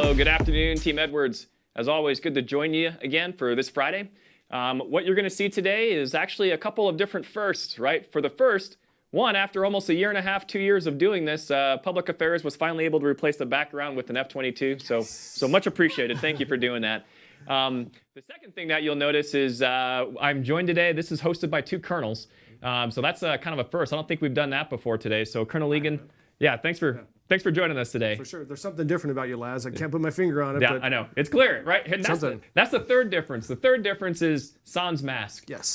Hello, good afternoon, Team Edwards. As always, good to join you again for this Friday. What you're going to see today is actually a couple of different firsts, right? For the first one, after almost a year and a half, 2 years of doing this, Public Affairs was finally able to replace the background with an F-22. So much appreciated. Thank you for doing that. The second thing that you'll notice is I'm joined today. This is hosted by two colonels. So that's kind of a first. I don't think we've done that before today. So Colonel Egan, yeah, thanks for joining us today. For sure. There's something different about you, Laz. I can't put my finger on it. Yeah, but I know. It's clear, right? And that's the third difference. The third difference is sans mask. Yes.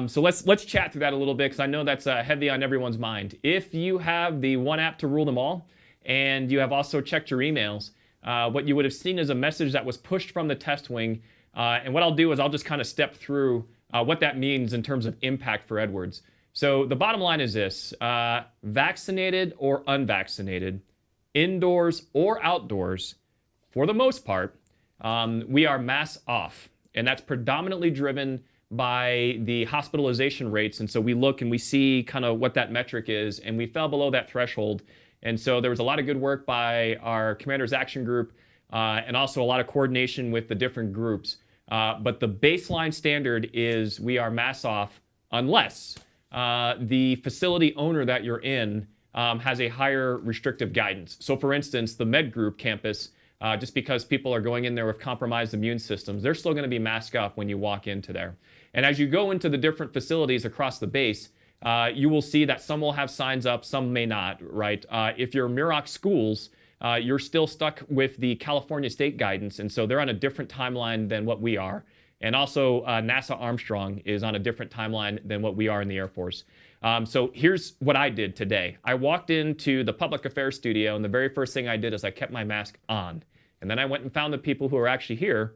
So let's chat through that a little bit, because I know that's heavy on everyone's mind. If you have the one app to rule them all, and you have also checked your emails, what you would have seen is a message that was pushed from the test wing. And what I'll do is I'll just kind of step through what that means in terms of impact for Edwards. So the bottom line is this: vaccinated or unvaccinated, indoors or outdoors, for the most part, we are mask off. And that's predominantly driven by the hospitalization rates. And so we look and we see kind of what that metric is, and we fell below that threshold. And so there was a lot of good work by our Commander's Action Group, and also a lot of coordination with the different groups. But the baseline standard is we are mask off unless the facility owner that you're in has a higher restrictive guidance. So for instance, the Med Group campus, just because people are going in there with compromised immune systems, they're still going to be masked up when you walk into there. And as you go into the different facilities across the base, you will see that some will have signs up, some may not, right? If you're Muroc schools, you're still stuck with the California state guidance, and so they're on a different timeline than what we are. And also, NASA Armstrong is on a different timeline than what we are in the Air Force. So here's what I did today. I walked into the Public Affairs studio, and the very first thing I did is I kept my mask on. And then I went and found the people who are actually here,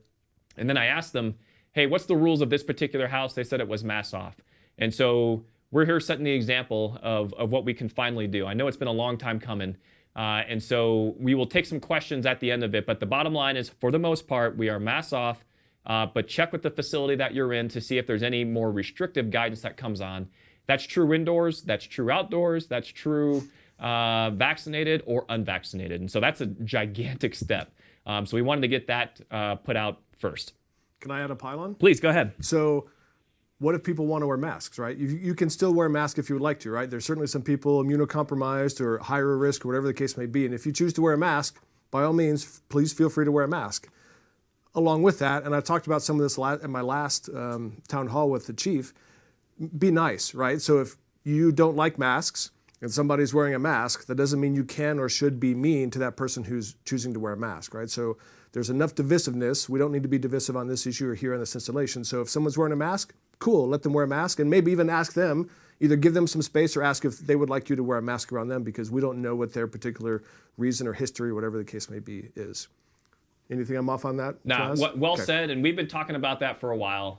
and then I asked them, hey, what's the rules of this particular house? They said it was mask off. And so we're here setting the example of what we can finally do. I know it's been a long time coming, and so we will take some questions at the end of it, but the bottom line is, for the most part, we are mask off. But check with the facility that you're in to see if there's any more restrictive guidance that comes on. That's true indoors, that's true outdoors, that's true vaccinated or unvaccinated. And so that's a gigantic step. So we wanted to get that put out first. Can I add a pylon? Please, go ahead. So what if people want to wear masks, right? You can still wear a mask if you would like to, right? There's certainly some people immunocompromised or higher risk or whatever the case may be. And if you choose to wear a mask, by all means, please feel free to wear a mask. Along with that, and I talked about some of this at my last town hall with the chief, be nice, right? So if you don't like masks and somebody's wearing a mask, that doesn't mean you can or should be mean to that person who's choosing to wear a mask, right? So there's enough divisiveness. We don't need to be divisive on this issue or here on this installation. So if someone's wearing a mask, cool, let them wear a mask, and maybe even ask them, either give them some space or ask if they would like you to wear a mask around them, because we don't know what their particular reason or history, whatever the case may be, is. Anything I'm off on that? No, well said, and we've been talking about that for a while,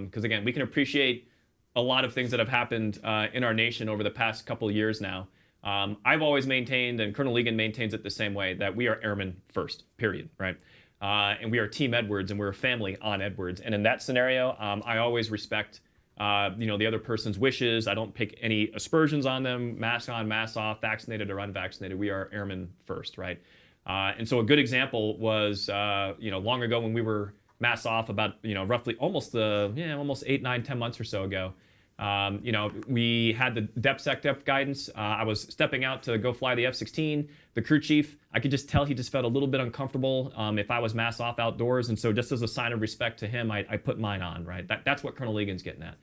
because again, we can appreciate a lot of things that have happened in our nation over the past couple of years now. I've always maintained, and Colonel Egan maintains it the same way, that we are airmen first, period, right? And we are Team Edwards, and we're a family on Edwards. And in that scenario, I always respect the other person's wishes. I don't pick any aspersions on them, mask on, mask off, vaccinated or unvaccinated. We are airmen first, right? And so a good example was, long ago when we were mask off, about, roughly almost 8, 9, 10 months or so ago. We had the DepSecDep guidance. I was stepping out to go fly the F-16. The crew chief, I could just tell he just felt a little bit uncomfortable if I was mask off outdoors. And so just as a sign of respect to him, I put mine on, right? That's what Colonel Egan's getting at.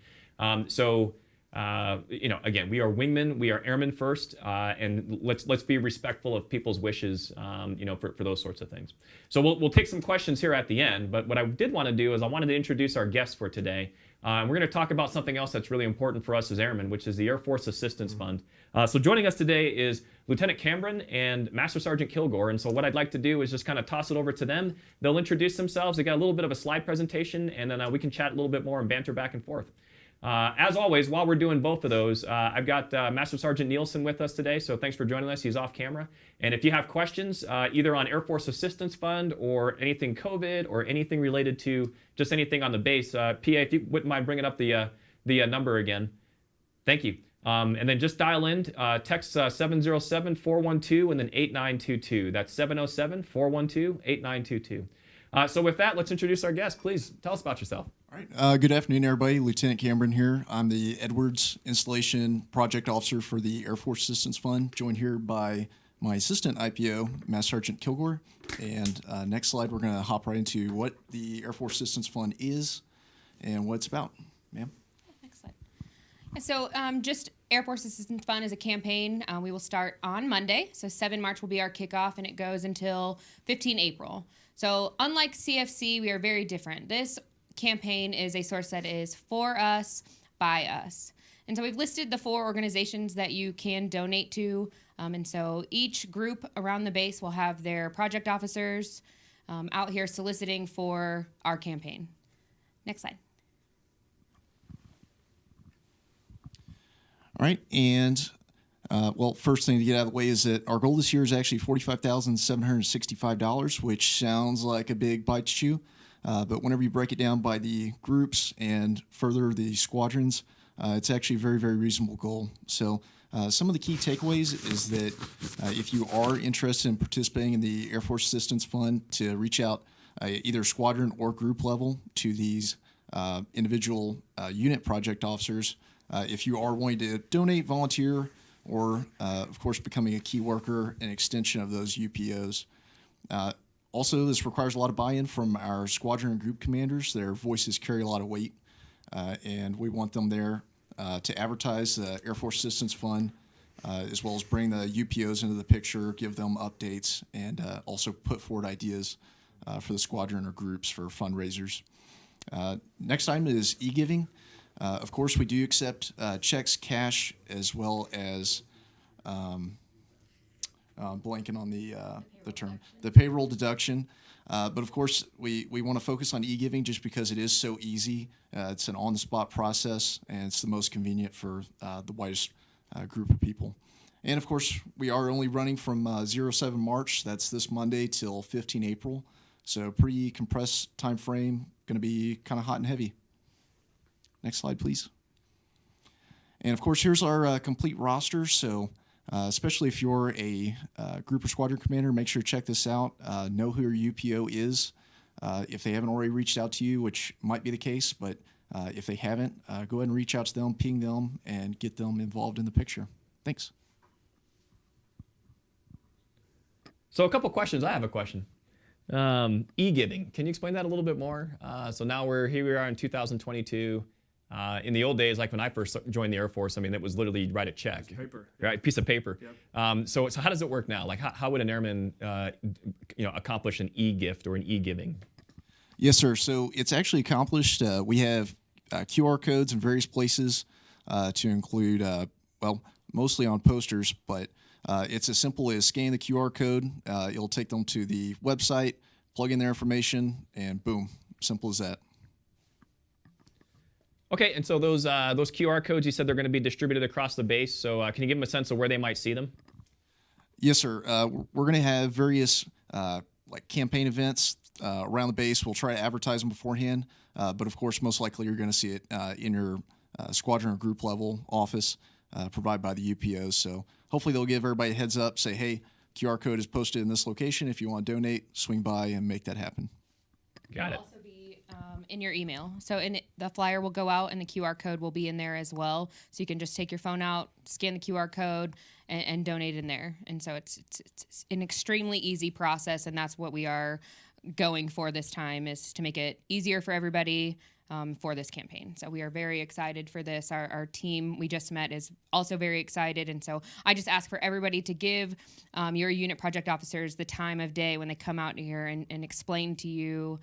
Again, we are wingmen, we are airmen first, and let's be respectful of people's wishes, for those sorts of things. So we'll take some questions here at the end, but what I did want to do is I wanted to introduce our guests for today. We're going to talk about something else that's really important for us as airmen, which is the Air Force Assistance Fund. So joining us today is Lieutenant Cameron and Master Sergeant Kilgore, and so what I'd like to do is just kind of toss it over to them. They'll introduce themselves. They got a little bit of a slide presentation, and then we can chat a little bit more and banter back and forth. As always, while we're doing both of those, I've got Master Sergeant Nielsen with us today, so thanks for joining us. He's off camera. And if you have questions, either on Air Force Assistance Fund or anything COVID or anything related to just anything on the base, PA, if you wouldn't mind bringing up the number again. Thank you. And then just dial in, text 707-412 and then 8922. That's 707-412-8922. So with that, let's introduce our guest. Please tell us about yourself. All right. Good afternoon, everybody. Lieutenant Cameron here. I'm the Edwards Installation Project Officer for the Air Force Assistance Fund, joined here by my assistant IPO, Master Sergeant Kilgore. And next slide, we're going to hop right into what the Air Force Assistance Fund is and what it's about. Ma'am? Next slide. So just Air Force Assistance Fund is a campaign. We will start on Monday. So 7 March will be our kickoff, and it goes until 15 April. So unlike CFC, we are very different. This campaign is a source that is for us, by us. And so we've listed the 4 organizations that you can donate to. And so each group around the base will have their project officers out here soliciting for our campaign. Next slide. All right. And, well, first thing to get out of the way is that our goal this year is actually $45,765, which sounds like a big bite to chew. But whenever you break it down by the groups and further the squadrons, it's actually a very, very reasonable goal. So some of the key takeaways is that if you are interested in participating in the Air Force Assistance Fund, to reach out either squadron or group level to these individual unit project officers. If you are wanting to donate, volunteer, or, of course, becoming a key worker, an extension of those UPOs. Also, this requires a lot of buy-in from our squadron and group commanders. Their voices carry a lot of weight, and we want them there to advertise the Air Force Assistance Fund, as well as bring the UPOs into the picture, give them updates, and also put forward ideas for the squadron or groups for fundraisers. Next item is e-giving. Of course, we do accept checks, cash, as well as blanking on the term, the payroll deduction. But of course, we want to focus on e-giving just because it is so easy. It's an on-the-spot process, and it's the most convenient for the widest group of people. And of course, we are only running from 07 March, that's this Monday, till 15 April. So pretty compressed time frame, going to be kind of hot and heavy. Next slide, please. And of course, here's our complete roster. So especially if you're a group or squadron commander, make sure to check this out. Know who your UPO is. If they haven't already reached out to you, which might be the case, but if they haven't, go ahead and reach out to them, ping them, and get them involved in the picture. Thanks. So a couple questions. I have a question. E-giving. Can you explain that a little bit more? So now here we are in 2022. In the old days, like when I first joined the Air Force, I mean, it was literally write a check. Paper. Right, piece of paper. Yep. So how does it work now? Like how would an airman, accomplish an e-gift or an e-giving? Yes, sir. So it's actually accomplished. We have QR codes in various places to include, mostly on posters, but it's as simple as scanning the QR code. It'll take them to the website, plug in their information, and boom, simple as that. Okay, and so those QR codes, you said they're going to be distributed across the base. So can you give them a sense of where they might see them? Yes, sir. We're going to have various like campaign events around the base. We'll try to advertise them beforehand, but of course, most likely you're going to see it in your squadron or group level office provided by the UPOs. So hopefully they'll give everybody a heads up, say, hey, QR code is posted in this location. If you want to donate, swing by and make that happen. Got it. In your email. So the flyer will go out and the QR code will be in there as well. So you can just take your phone out, scan the QR code, and donate in there. And so it's an extremely easy process, and that's what we are going for this time, is to make it easier for everybody for this campaign. So we are very excited for this. Our team we just met is also very excited. And so I just ask for everybody to give your unit project officers the time of day when they come out here and explain to you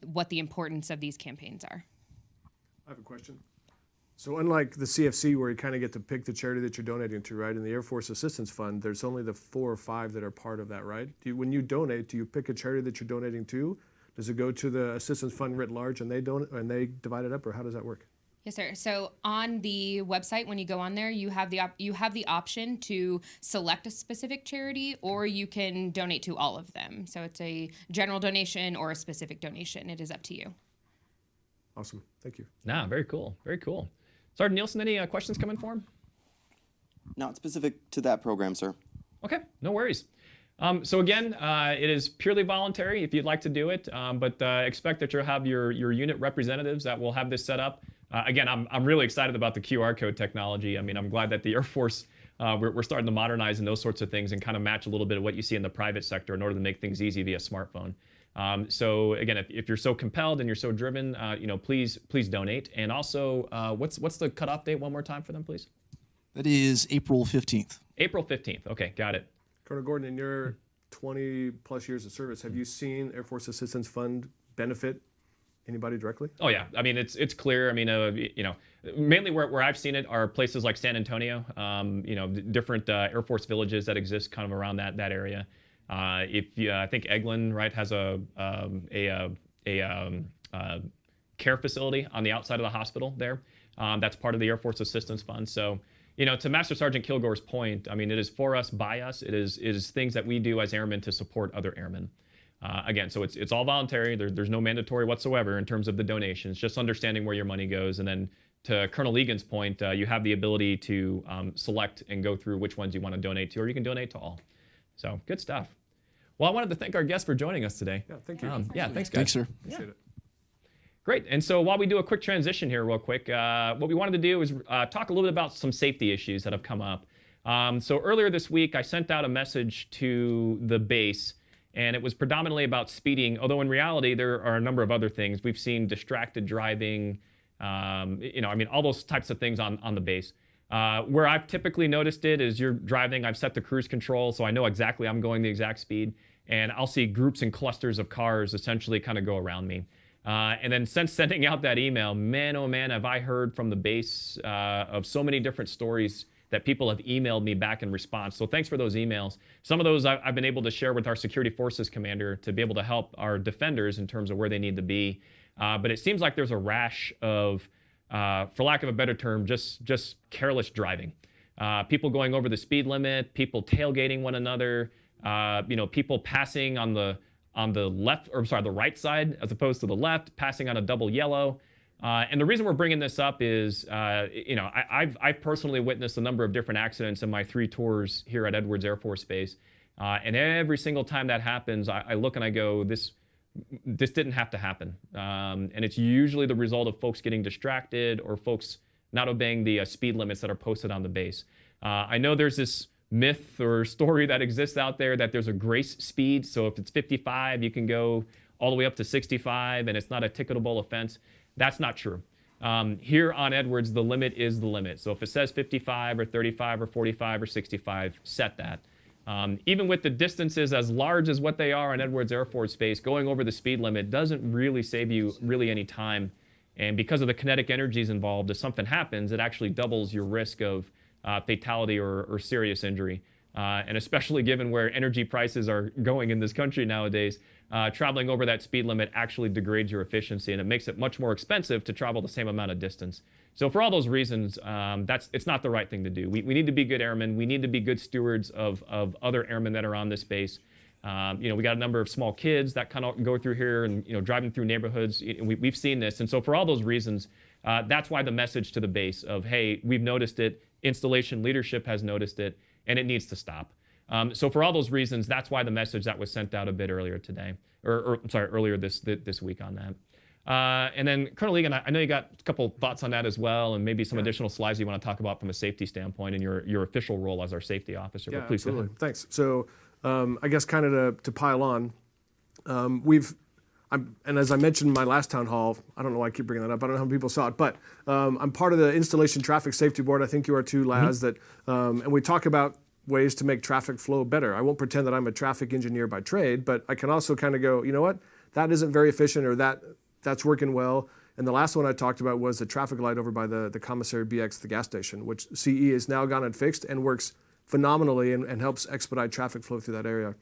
what the importance of these campaigns are. I have a question. So unlike the CFC, where you kind of get to pick the charity that you're donating to, right? In the Air Force Assistance Fund, there's only the 4 or 5 that are part of that, right? When you donate, do you pick a charity that you're donating to? Does it go to the Assistance Fund writ large and they divide it up, or how does that work? Yes, sir. So on the website, when you go on there, you have the option to select a specific charity, or you can donate to all of them. So it's a general donation or a specific donation. It is up to you. Awesome. Thank you. Very cool. Very cool. Sergeant Nielsen, any questions coming for him? Not specific to that program, sir. Okay, no worries. So again, it is purely voluntary if you'd like to do it, but expect that you'll have your unit representatives that will have this set up. Again, I'm really excited about the QR code technology. I mean, I'm glad that the Air Force, we're starting to modernize in those sorts of things and kind of match a little bit of what you see in the private sector in order to make things easy via smartphone. So again, if you're so compelled and you're so driven, please donate. And also, what's the cutoff date one more time for them, please? That is April 15th. April 15th. Okay, got it. Colonel Gordon, in your 20 plus years of service, have you seen Air Force Assistance Fund benefit anybody directly? Oh yeah, I mean it's clear. I mean mainly where I've seen it are places like San Antonio, different Air Force villages that exist kind of around that area. I think Eglin, right, has a care facility on the outside of the hospital there. That's part of the Air Force Assistance Fund. So, to Master Sergeant Kilgore's point, I mean, it is for us, by us. It is things that we do as airmen to support other airmen. Again, so it's all voluntary. There's no mandatory whatsoever in terms of the donations, just understanding where your money goes. And then to Colonel Egan's point, you have the ability to select and go through which ones you want to donate to, or you can donate to all. So good stuff. Well, I wanted to thank our guests for joining us today. Yeah, thank you. Yeah, thanks, guys. Thanks, sir. Appreciate it. Great. And so while we do a quick transition here real quick, what we wanted to do is talk a little bit about some safety issues that have come up. So earlier this week, I sent out a message to the base, and it was predominantly about speeding, although in reality, there are a number of other things. We've seen distracted driving, all those types of things on the base. Where I've typically noticed it is you're driving, I've set the cruise control, so I know exactly I'm going the exact speed, and I'll see groups and clusters of cars essentially kind of go around me. And then since sending out that email, man, oh man, have I heard from the base of so many different stories that people have emailed me back in response. So thanks for those emails. Some of those I've been able to share with our security forces commander to be able to help our defenders in terms of where they need to be. But it seems like there's a rash of, for lack of a better term, just careless driving. People going over the speed limit, people tailgating one another, people passing on the the right side as opposed to the left, passing on a double yellow. And the reason we're bringing this up is, I've personally witnessed a number of different accidents in my 3 tours here at Edwards Air Force Base. And every single time that happens, I look and I go, this didn't have to happen. And it's usually the result of folks getting distracted or folks not obeying the speed limits that are posted on the base. I know there's this myth or story that exists out there that there's a grace speed. So if it's 55, you can go all the way up to 65 and it's not a ticketable offense. That's not true. Here on Edwards, the limit is the limit. So if it says 55 or 35 or 45 or 65, set that. Even with the distances as large as what they are on Edwards Air Force Base, going over the speed limit doesn't really save you really any time. And because of the kinetic energies involved, if something happens, it actually doubles your risk of fatality or serious injury. And especially given where energy prices are going in this country nowadays, traveling over that speed limit actually degrades your efficiency, and it makes it much more expensive to travel the same amount of distance. So for all those reasons, it's not the right thing to do. We need to be good airmen. We need to be good stewards of other airmen that are on this base. We got a number of small kids that kind of go through here and, driving through neighborhoods. We've seen this. And so for all those reasons, that's why the message to the base of, hey, we've noticed it, installation leadership has noticed it, and it needs to stop. So for all those reasons, that's why the message that was sent out a bit earlier today, earlier this week on that. And then Colonel Egan, I know you got a couple thoughts on that as well, and maybe some additional slides you want to talk about from a safety standpoint and your official role as our safety officer. Yeah, but please absolutely. Go ahead. Thanks. So I guess kind of to pile on, and as I mentioned in my last town hall, I don't know why I keep bringing that up. I don't know how many people saw it, but I'm part of the Installation Traffic Safety Board. I think you are too, Laz. And we talk about ways to make traffic flow better. I won't pretend that I'm a traffic engineer by trade, but I can also kind of go, you know what, that isn't very efficient, or that's working well. And the last one I talked about was the traffic light over by the Commissary BX, the gas station, which CE has now gone and fixed and works phenomenally and helps expedite traffic flow through that area.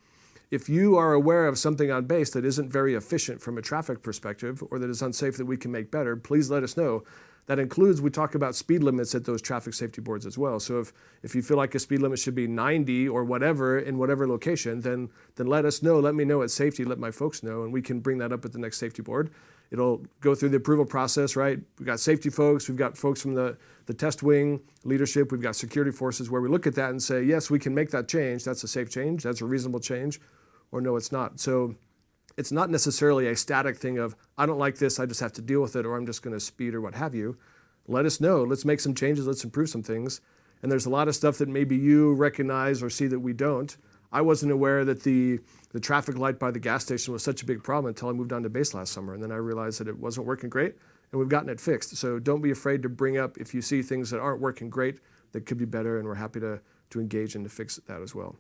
If you are aware of something on base that isn't very efficient from a traffic perspective or that is unsafe that we can make better, please let us know. That includes, we talk about speed limits at those traffic safety boards as well. So if you feel like a speed limit should be 90 or whatever in whatever location, then let us know. Let me know at safety. Let my folks know, and we can bring that up at the next safety board. It'll go through the approval process, right? We've got safety folks. We've got folks from the test wing leadership. We've got security forces where we look at that and say, yes, we can make that change. That's a safe change. That's a reasonable change. Or no, it's not. So it's not necessarily a static thing of, I don't like this, I just have to deal with it, or I'm just going to speed or what have you. Let us know. Let's make some changes. Let's improve some things. And there's a lot of stuff that maybe you recognize or see that we don't. I wasn't aware that the traffic light by the gas station was such a big problem until I moved on to base last summer. And then I realized that it wasn't working great, and we've gotten it fixed. So don't be afraid to bring up if you see things that aren't working great that could be better, and we're happy to engage and to fix that as well.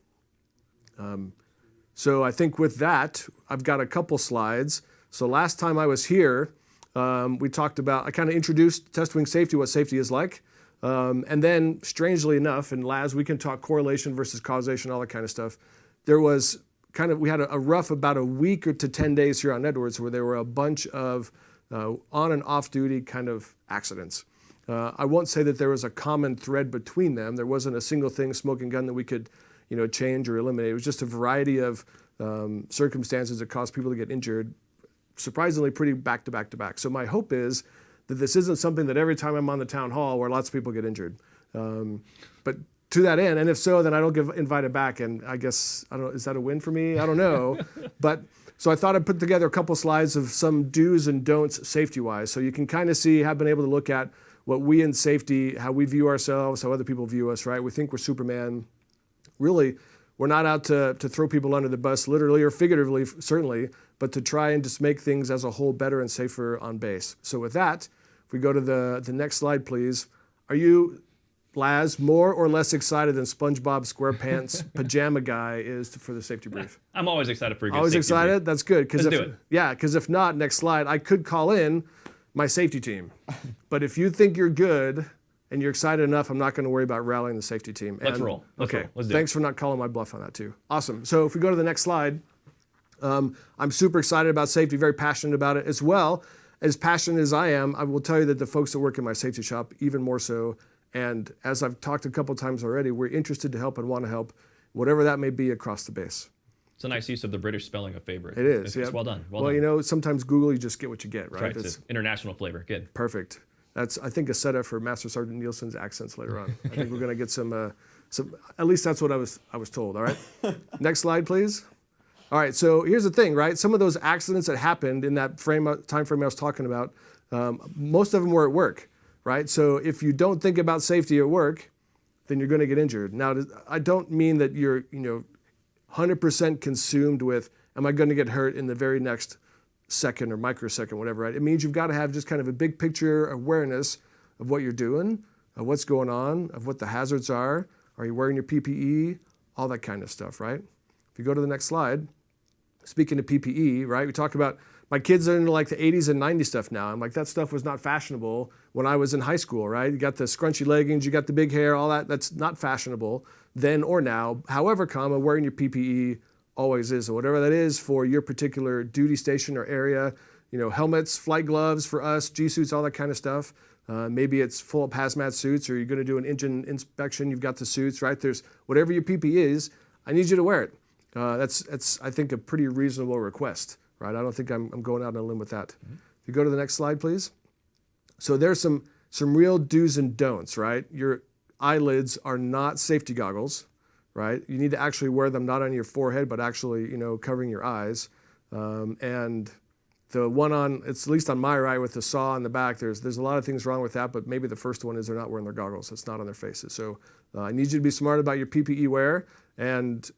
So I think with that, I've got a couple slides. So last time I was here, we talked about, I kind of introduced test wing safety, what safety is like. And then, strangely enough, in labs, we can talk correlation versus causation, all that kind of stuff. There was we had a rough about a week or to 10 days here on Edwards where there were a bunch of on and off duty kind of accidents. I won't say that there was a common thread between them. There wasn't a single thing, smoking gun, that we could change or eliminate. It was just a variety of circumstances that caused people to get injured, surprisingly pretty back to back to back. So my hope is that this isn't something that every time I'm on the town hall where lots of people get injured. But to that end, and if so, then I don't get invited back, and I guess, I don't know, is that a win for me? I don't know. But so I thought I'd put together a couple slides of some do's and don'ts safety-wise, so you can kind of see, have been able to look at what we in safety, how we view ourselves, how other people view us, right? We think we're Superman. Really, we're not out to throw people under the bus, literally or figuratively, certainly, but to try and just make things as a whole better and safer on base. So with that, if we go to the next slide, please. Are you, Laz, more or less excited than SpongeBob SquarePants pajama guy is for the safety brief? I'm always excited for a good Always safety excited? brief. That's good. Let's do it. Yeah, because if not, next slide, I could call in my safety team. But if you think you're good and you're excited enough, I'm not going to worry about rallying the safety team. Let's roll. Let's roll. Let's do Thanks it. for not calling my bluff on that too. Awesome. So if we go to the next slide, I'm super excited about safety, very passionate about it as well. As passionate as I am, I will tell you that the folks that work in my safety shop, even more so. And as I've talked a couple times already, we're interested to help and want to help, whatever that may be across the base. It's a nice use of the British spelling of favorite. It is. It's well done. Well Well, done. sometimes Google, you just get what you get, right? Right. It's international flavor. Good. Perfect. That's, I think, a setup for Master Sergeant Nielsen's accents later on. I think we're going to get some, at least that's what I was told, all right? Next slide, please. All right, so here's the thing, right? Some of those accidents that happened in that time frame I was talking about, most of them were at work, right? So if you don't think about safety at work, then you're going to get injured. Now, I don't mean that you're, 100% consumed with, am I going to get hurt in the very next second or microsecond, whatever, right? It means you've got to have just kind of a big picture awareness of what you're doing, of what's going on, of what the hazards are. Are you wearing your PPE? All that kind of stuff, right? If you go to the next slide, speaking of PPE, right? We talk about, my kids are into like the 80s and 90s stuff now. I'm like, that stuff was not fashionable when I was in high school, right? You got the scrunchy leggings, you got the big hair, all that. That's not fashionable then or now. However, wearing your PPE always is. So whatever that is for your particular duty station or area, helmets, flight gloves for us, G-suits, all that kind of stuff. Maybe it's full of hazmat suits, or you're going to do an engine inspection, you've got the suits, right? There's whatever your PPE is, I need you to wear it. That's I think, a pretty reasonable request, right? I don't think I'm going out on a limb with that. Mm-hmm. If you go to the next slide, please. So there's some real do's and don'ts, right? Your eyelids are not safety goggles, right? You need to actually wear them not on your forehead, but actually, covering your eyes. And the one on, it's at least on my right with the saw on the back, there's a lot of things wrong with that, but maybe the first one is they're not wearing their goggles. It's not on their faces. So I need you to be smart about your PPE wear and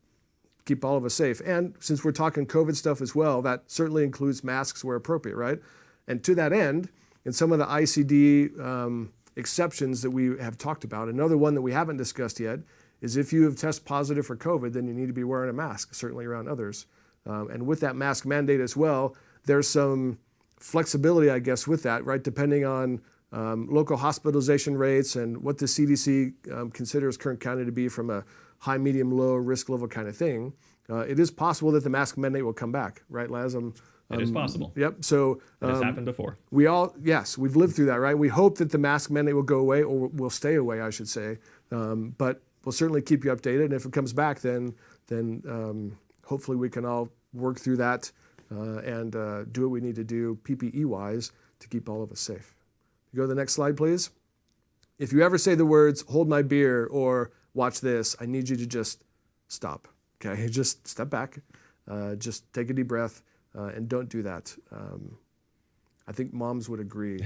keep all of us safe. And since we're talking COVID stuff as well, that certainly includes masks where appropriate, right? And to that end, in some of the ICD exceptions that we have talked about, another one that we haven't discussed yet is if you have tested positive for COVID, then you need to be wearing a mask, certainly around others. And with that mask mandate as well, there's some flexibility, I guess, with that, right? Depending on local hospitalization rates and what the CDC considers Kern County to be from a high, medium, low risk level kind of thing, it is possible that the mask mandate will come back, right, Laz? I'm It is possible. Yep. So It has happened before. we've lived through that, right? We hope that the mask mandate will go away, or will stay away, I should say. But we'll certainly keep you updated. And if it comes back, then hopefully we can all work through that and do what we need to do PPE-wise to keep all of us safe. You go to the next slide, please. If you ever say the words, hold my beer, or watch this, I need you to just stop, okay? Just step back, just take a deep breath, and don't do that. I think moms would agree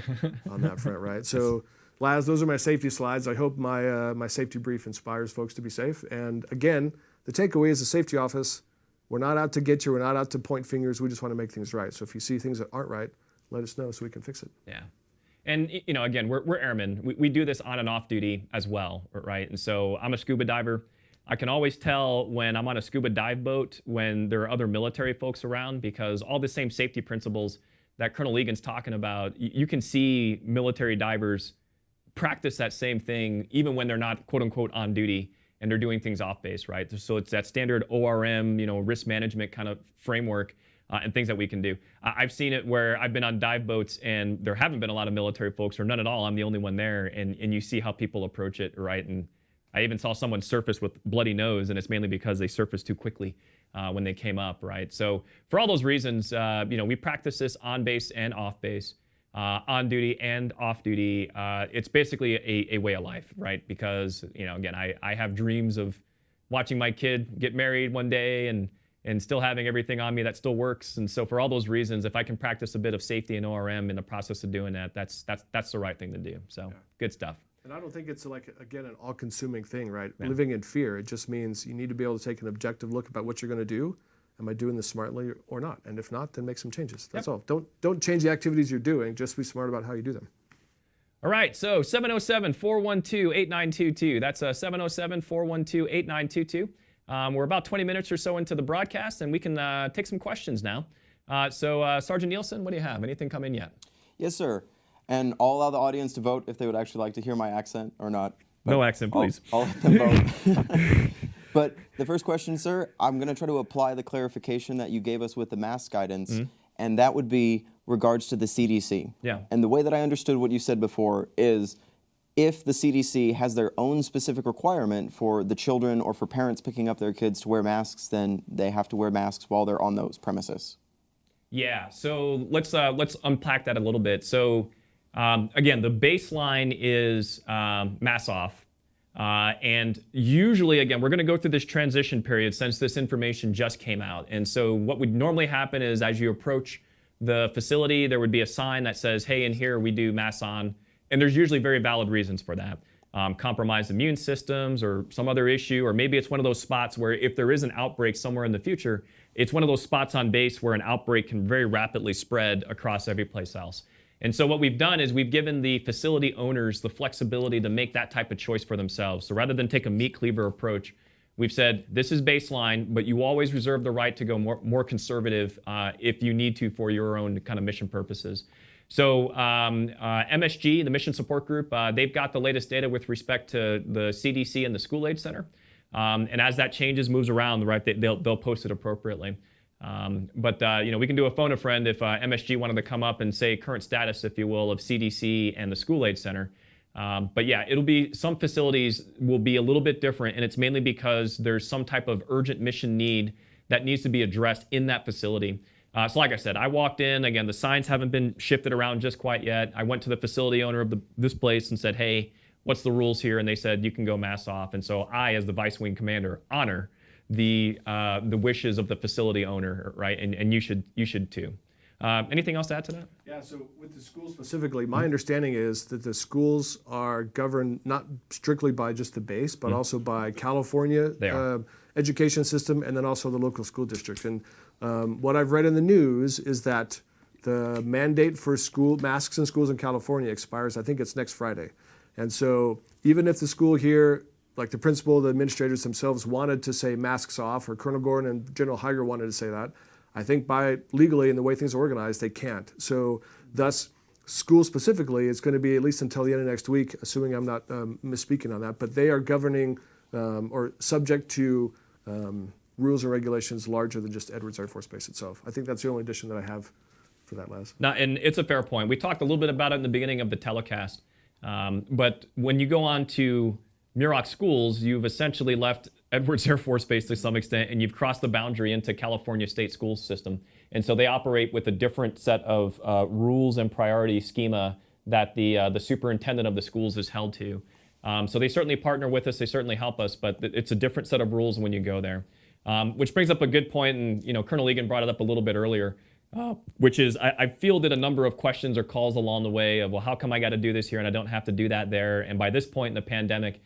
on that front, right? So, Laz, those are my safety slides. I hope my safety brief inspires folks to be safe. And again, the takeaway is the safety office. We're not out to get you. We're not out to point fingers. We just want to make things right. So if you see things that aren't right, let us know so we can fix it. Yeah. And, again, we're airmen. We do this on and off duty as well, right? And so I'm a scuba diver. I can always tell when I'm on a scuba dive boat when there are other military folks around, because all the same safety principles that Colonel Egan's talking about, you can see military divers practice that same thing even when they're not, quote unquote, on duty and they're doing things off base, right? So it's that standard ORM, risk management kind of framework and things that we can do. I've seen it where I've been on dive boats and there haven't been a lot of military folks, or none at all. I'm the only one there, and you see how people approach it, right? And I even saw someone surface with bloody nose, and it's mainly because they surfaced too quickly when they came up, right? So for all those reasons, we practice this on base and off base, on duty and off duty. It's basically a way of life, right? Because, again, I have dreams of watching my kid get married one day and still having everything on me that still works. And so for all those reasons, if I can practice a bit of safety and ORM in the process of doing that, that's the right thing to do. So Good stuff. And I don't think it's an all-consuming thing, right? Yeah. Living in fear, it just means you need to be able to take an objective look about what you're going to do. Am I doing this smartly or not? And if not, then make some changes. That's all. Don't change the activities you're doing. Just be smart about how you do them. All right, so 707-412-8922. That's 707-412-8922. We're about 20 minutes or so into the broadcast, and we can take some questions now. So Sergeant Nielsen, what do you have? Anything come in yet? Yes, sir. And I'll allow the audience to vote if they would actually like to hear my accent or not. No accent, please. I'll let them vote. But the first question, sir, I'm going to try to apply the clarification that you gave us with the mask guidance, and that would be regards to the CDC. Yeah. And the way that I understood what you said before is if the CDC has their own specific requirement for the children or for parents picking up their kids to wear masks, then they have to wear masks while they're on those premises. Yeah, so let's unpack that a little bit. So again, the baseline is mask off. And usually, again, we're going to go through this transition period since this information just came out. And so what would normally happen is as you approach the facility, there would be a sign that says, hey, in here we do masks on. And there's usually very valid reasons for that. Compromised immune systems or some other issue, or maybe it's one of those spots where if there is an outbreak somewhere in the future, it's one of those spots on base where an outbreak can very rapidly spread across every place else. And so what we've done is we've given the facility owners the flexibility to make that type of choice for themselves. So rather than take a meat cleaver approach, we've said this is baseline, but you always reserve the right to go more conservative if you need to for your own kind of mission purposes. So MSG, the Mission Support Group, they've got the latest data with respect to the CDC and the School Age Center. And as that changes, moves around, right, they'll post it appropriately. But we can do a phone a friend if MSG wanted to come up and say current status, if you will, of CDC and the School Age Center. But yeah, it'll be, some facilities will be a little bit different, and it's mainly because there's some type of urgent mission need that needs to be addressed in that facility. So like I said, I walked in, again, the signs haven't been shifted around just quite yet. I went to the facility owner of this place and said, hey, what's the rules here? And they said, you can go mask off. And so I, as the Vice Wing Commander, honor the wishes of the facility owner, right? And you should too. Anything else to add to that? Yeah, so with the schools specifically, my understanding is that the schools are governed not strictly by just the base, but also by California education system, and then also the local school district. And what I've read in the news is that the mandate for school masks in schools in California expires, I think it's next Friday. And so even if the school here, like the principal, the administrators themselves wanted to say masks off, or Colonel Gordon and General Higer wanted to say that, I think by legally and the way things are organized, they can't. So thus, school specifically, it's going to be at least until the end of next week, assuming I'm not misspeaking on that, but they are governing or subject to rules and regulations larger than just Edwards Air Force Base itself. I think that's the only addition that I have for that, Les. Now, and it's a fair point. We talked a little bit about it in the beginning of the telecast, but when you go on to Muroc schools, you've essentially left Edwards Air Force Base to some extent, and you've crossed the boundary into California state school system. And so they operate with a different set of rules and priority schema that the superintendent of the schools is held to. So they certainly partner with us, they certainly help us, but it's a different set of rules when you go there. Which brings up a good point, and Colonel Egan brought it up a little bit earlier, which is I fielded a number of questions or calls along the way of, well, how come I got to do this here and I don't have to do that there? And by this point in the pandemic,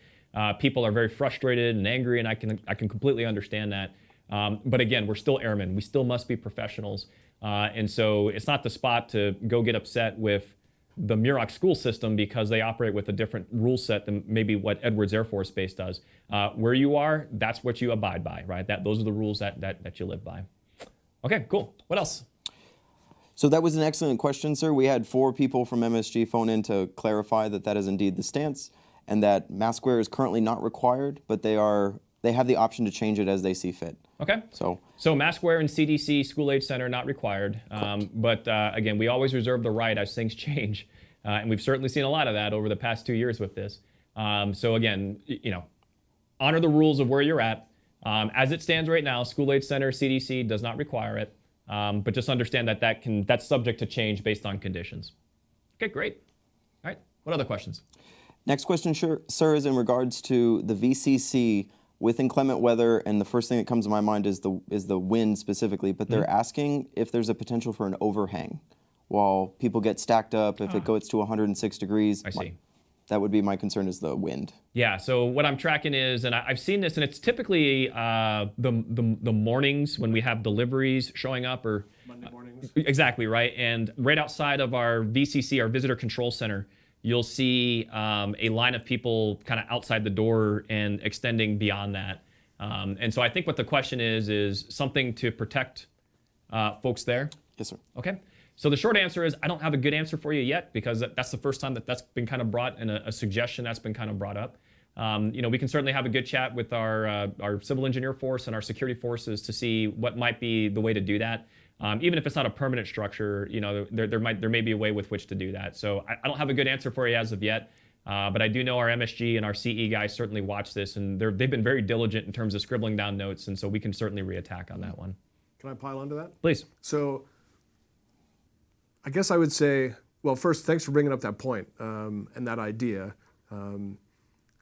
people are very frustrated and angry, and I can completely understand that. But again, we're still airmen. We still must be professionals. And so it's not the spot to go get upset with the Muroc school system because they operate with a different rule set than maybe what Edwards Air Force Base does. Where you are, that's what you abide by, right? Those are the rules that you live by. Okay, cool. What else? So that was an excellent question, sir. We had 4 people from MSG phone in to clarify that is indeed the stance, and that mask wear is currently not required, but they have the option to change it as they see fit. Okay. So mask wear in CDC, school age center, not required. But again, we always reserve the right as things change. And we've certainly seen a lot of that over the past 2 years with this. So again, honor the rules of where you're at. As it stands right now, school age center, CDC does not require it. But just understand that's subject to change based on conditions. Okay, great. All right, what other questions? Next question, sir, is in regards to the VCC with inclement weather, and the first thing that comes to my mind is the wind specifically, but they're asking if there's a potential for an overhang while people get stacked up, if it goes to 106 degrees. I see. That would be my concern, is the wind. Yeah, so what I'm tracking is, and I've seen this, and it's typically the mornings when we have deliveries showing up, or Monday mornings. Exactly, right? And right outside of our VCC, our Visitor Control Center, you'll see a line of people kind of outside the door and extending beyond that. And so I think what the question is something to protect folks there? Yes, sir. Okay. So the short answer is I don't have a good answer for you yet, because that's the first time that's been kind of brought, and a suggestion that's been kind of brought up. We can certainly have a good chat with our civil engineer force and our security forces to see what might be the way to do that. Even if it's not a permanent structure, there may be a way with which to do that. So I don't have a good answer for you as of yet, but I do know our MSG and our CE guys certainly watch this, and they've been very diligent in terms of scribbling down notes, and so we can certainly reattack on that one. Can I pile onto that? Please. So I guess I would say, well, first, thanks for bringing up that point and that idea.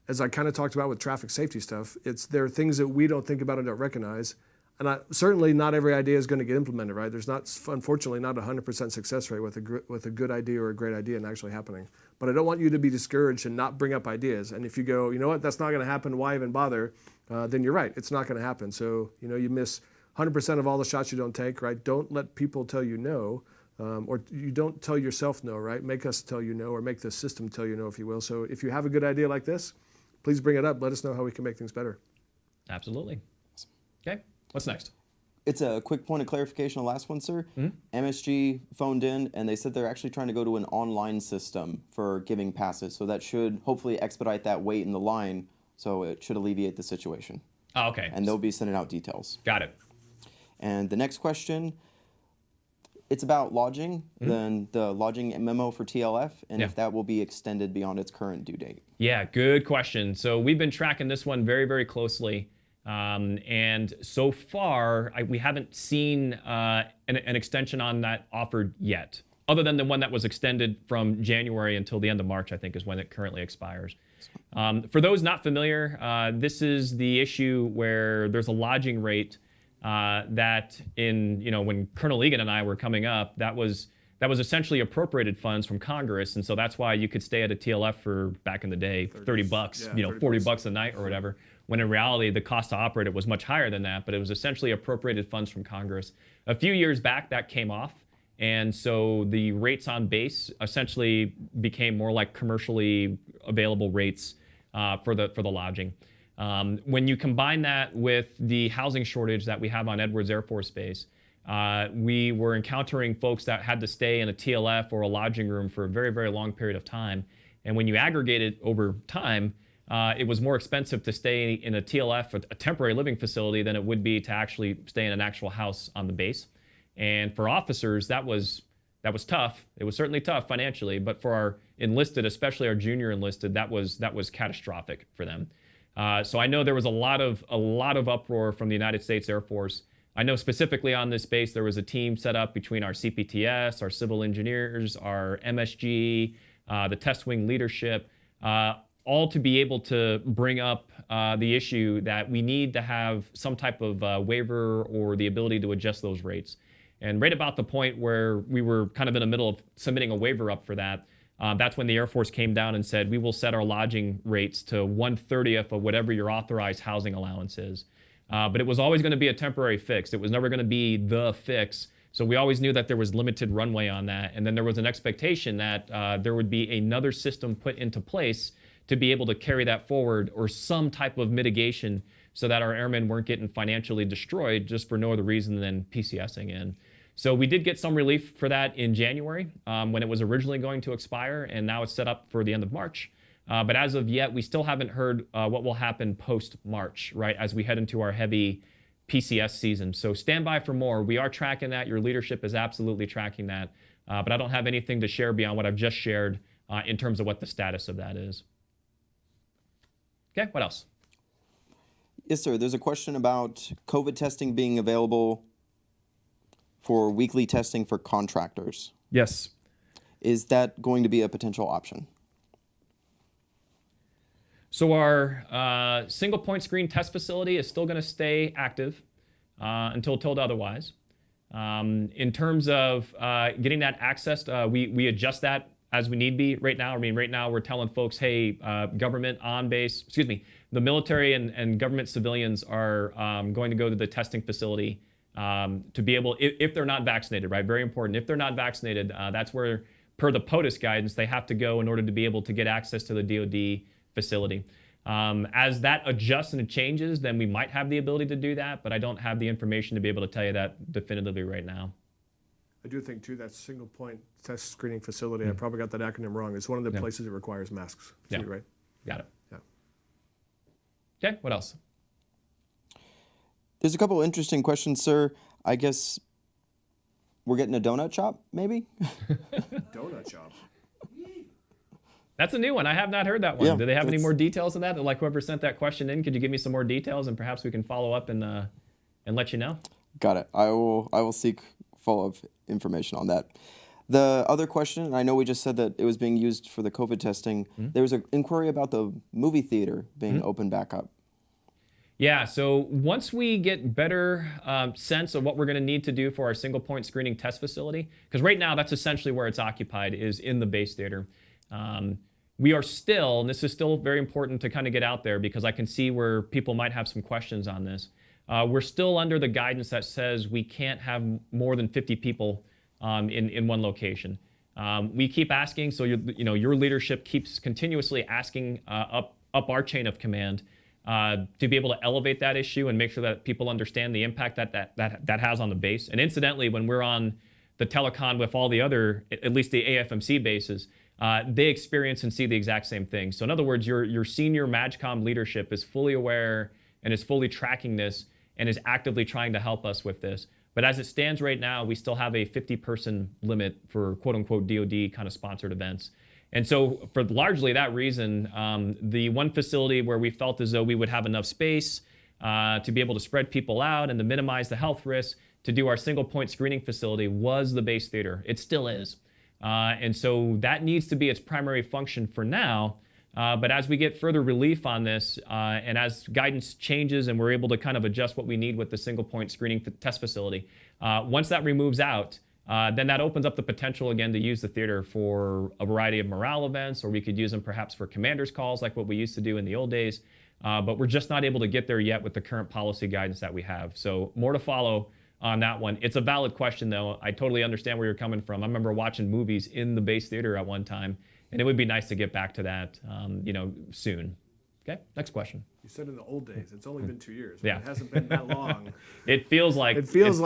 As I kind of talked about with traffic safety stuff, there are things that we don't think about and don't recognize. And certainly not every idea is going to get implemented, right? There's unfortunately not a 100% success rate with a good idea or a great idea and actually happening. But I don't want you to be discouraged and not bring up ideas. And if you go, you know what, that's not going to happen, why even bother? Then you're right, it's not going to happen. So, you miss 100% of all the shots you don't take, right? Don't let people tell you no. Or you don't tell yourself no, right? Make us tell you no, or make the system tell you no, if you will. So if you have a good idea like this, please bring it up. Let us know how we can make things better. Absolutely. Okay, what's next? It's a quick point of clarification, the last one, sir. MSG phoned in, and they said they're actually trying to go to an online system for giving passes. So that should hopefully expedite that wait in the line, so it should alleviate the situation. Oh, okay. And they'll be sending out details. Got it. And the next question, it's about lodging, then the lodging memo for TLF, and if that will be extended beyond its current due date. Yeah, good question. So we've been tracking this one very, very closely. And so far, we haven't seen an extension on that offered yet, other than the one that was extended from January until the end of March, I think is when it currently expires. For those not familiar, this is the issue where there's a lodging rate that when Colonel Egan and I were coming up, that was essentially appropriated funds from Congress, and so that's why you could stay at a TLF for, back in the day, 30 bucks, 40 bucks a night or whatever, when in reality the cost to operate it was much higher than that, but it was essentially appropriated funds from Congress. A few years back that came off, and so the rates on base essentially became more like commercially available rates for the lodging. When you combine that with the housing shortage that we have on Edwards Air Force Base, we were encountering folks that had to stay in a TLF or a lodging room for a very, very long period of time. And when you aggregate it over time, it was more expensive to stay in a TLF, a temporary living facility, than it would be to actually stay in an actual house on the base. And for officers, that was tough. It was certainly tough financially, but for our enlisted, especially our junior enlisted, that was catastrophic for them. So I know there was a lot of uproar from the United States Air Force. I know specifically on this base, there was a team set up between our CPTS, our civil engineers, our MSG, the test wing leadership, all to be able to bring up the issue that we need to have some type of waiver or the ability to adjust those rates. And right about the point where we were kind of in the middle of submitting a waiver up for that, that's when the Air Force came down and said, we will set our lodging rates to 1/30th of whatever your authorized housing allowance is. But it was always going to be a temporary fix. It was never going to be the fix. So we always knew that there was limited runway on that. And then there was an expectation that there would be another system put into place to be able to carry that forward, or some type of mitigation, so that our airmen weren't getting financially destroyed just for no other reason than PCSing in. So we did get some relief for that in January when it was originally going to expire, and now it's set up for the end of March. But as of yet, we still haven't heard what will happen post-March, right, as we head into our heavy PCS season. So stand by for more. We are tracking that. Your leadership is absolutely tracking that. But I don't have anything to share beyond what I've just shared in terms of what the status of that is. Okay, what else? Yes, sir. There's a question about COVID testing being available for weekly testing for contractors. Yes. Is that going to be a potential option? So our single point screen test facility is still going to stay active until told otherwise. In terms of getting that accessed, we adjust that as we need be right now. I mean, right now we're telling folks, hey, government on base, the military and government civilians are going to go to the testing facility to be able, if they're not vaccinated, right? Very important. If they're not vaccinated, that's where, per the POTUS guidance, they have to go in order to be able to get access to the DoD facility. As that adjusts and it changes, then we might have the ability to do that, but I don't have the information to be able to tell you that definitively right now. I do think, too, that single point test screening facility, I probably got that acronym wrong. It's one of the places that requires masks, too, right? Got it. Yeah. Okay, what else? There's a couple interesting questions, sir. I guess we're getting a donut shop, maybe? Donut shop. That's a new one. I have not heard that one. Yeah, Do they have any more details on that? Like whoever sent that question in, could you give me some more details, and perhaps we can follow up and let you know? Got it. I will seek follow-up information on that. The other question, and I know we just said that it was being used for the COVID testing. There was an inquiry about the movie theater being opened back up. Yeah, so once we get better sense of what we're going to need to do for our single point screening test facility, because right now that's essentially where it's occupied, is in the base theater. We are still, and this is still very important to kind of get out there because I can see where people might have some questions on this. We're still under the guidance that says we can't have more than 50 people in one location. We keep asking, so your leadership keeps continuously asking up our chain of command to be able to elevate that issue and make sure that people understand the impact that has on the base. And incidentally, when we're on the telecon with all the other, at least the AFMC bases, they experience and see the exact same thing. So in other words, your senior MAGCOM leadership is fully aware and is fully tracking this and is actively trying to help us with this. But as it stands right now, we still have a 50-person limit for quote-unquote DoD kind of sponsored events. And so for largely that reason, the one facility where we felt as though we would have enough space to be able to spread people out and to minimize the health risks to do our single point screening facility was the base theater. It still is. And so that needs to be its primary function for now. But as we get further relief on this, and as guidance changes and we're able to kind of adjust what we need with the single point screening test facility, once that removes out, then that opens up the potential again to use the theater for a variety of morale events, or we could use them perhaps for commander's calls like what we used to do in the old days. But we're just not able to get there yet with the current policy guidance that we have. So more to follow on that one. It's a valid question, though. I totally understand where you're coming from. I remember watching movies in the base theater at one time, and it would be nice to get back to that, soon. Okay, next question. You said in the old days. It's only been 2 years. Yeah. It hasn't been that long. It feels like forever. It feels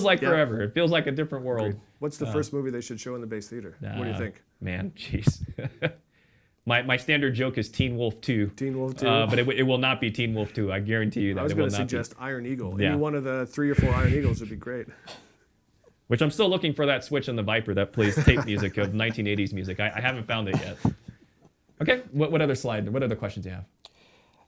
like forever. It feels like a different world. What's the first movie they should show in the base theater? What do you think? Man, jeez. My standard joke is Teen Wolf 2. Teen Wolf 2. But it will not be Teen Wolf 2. I guarantee you that. I was it going will to not suggest Iron Eagle. Yeah. Any one of the 3 or 4 Iron Eagles would be great. Which I'm still looking for that switch in the Viper that plays tape music of 1980s music. I haven't found it yet. Okay, what other slide? What other questions do you have?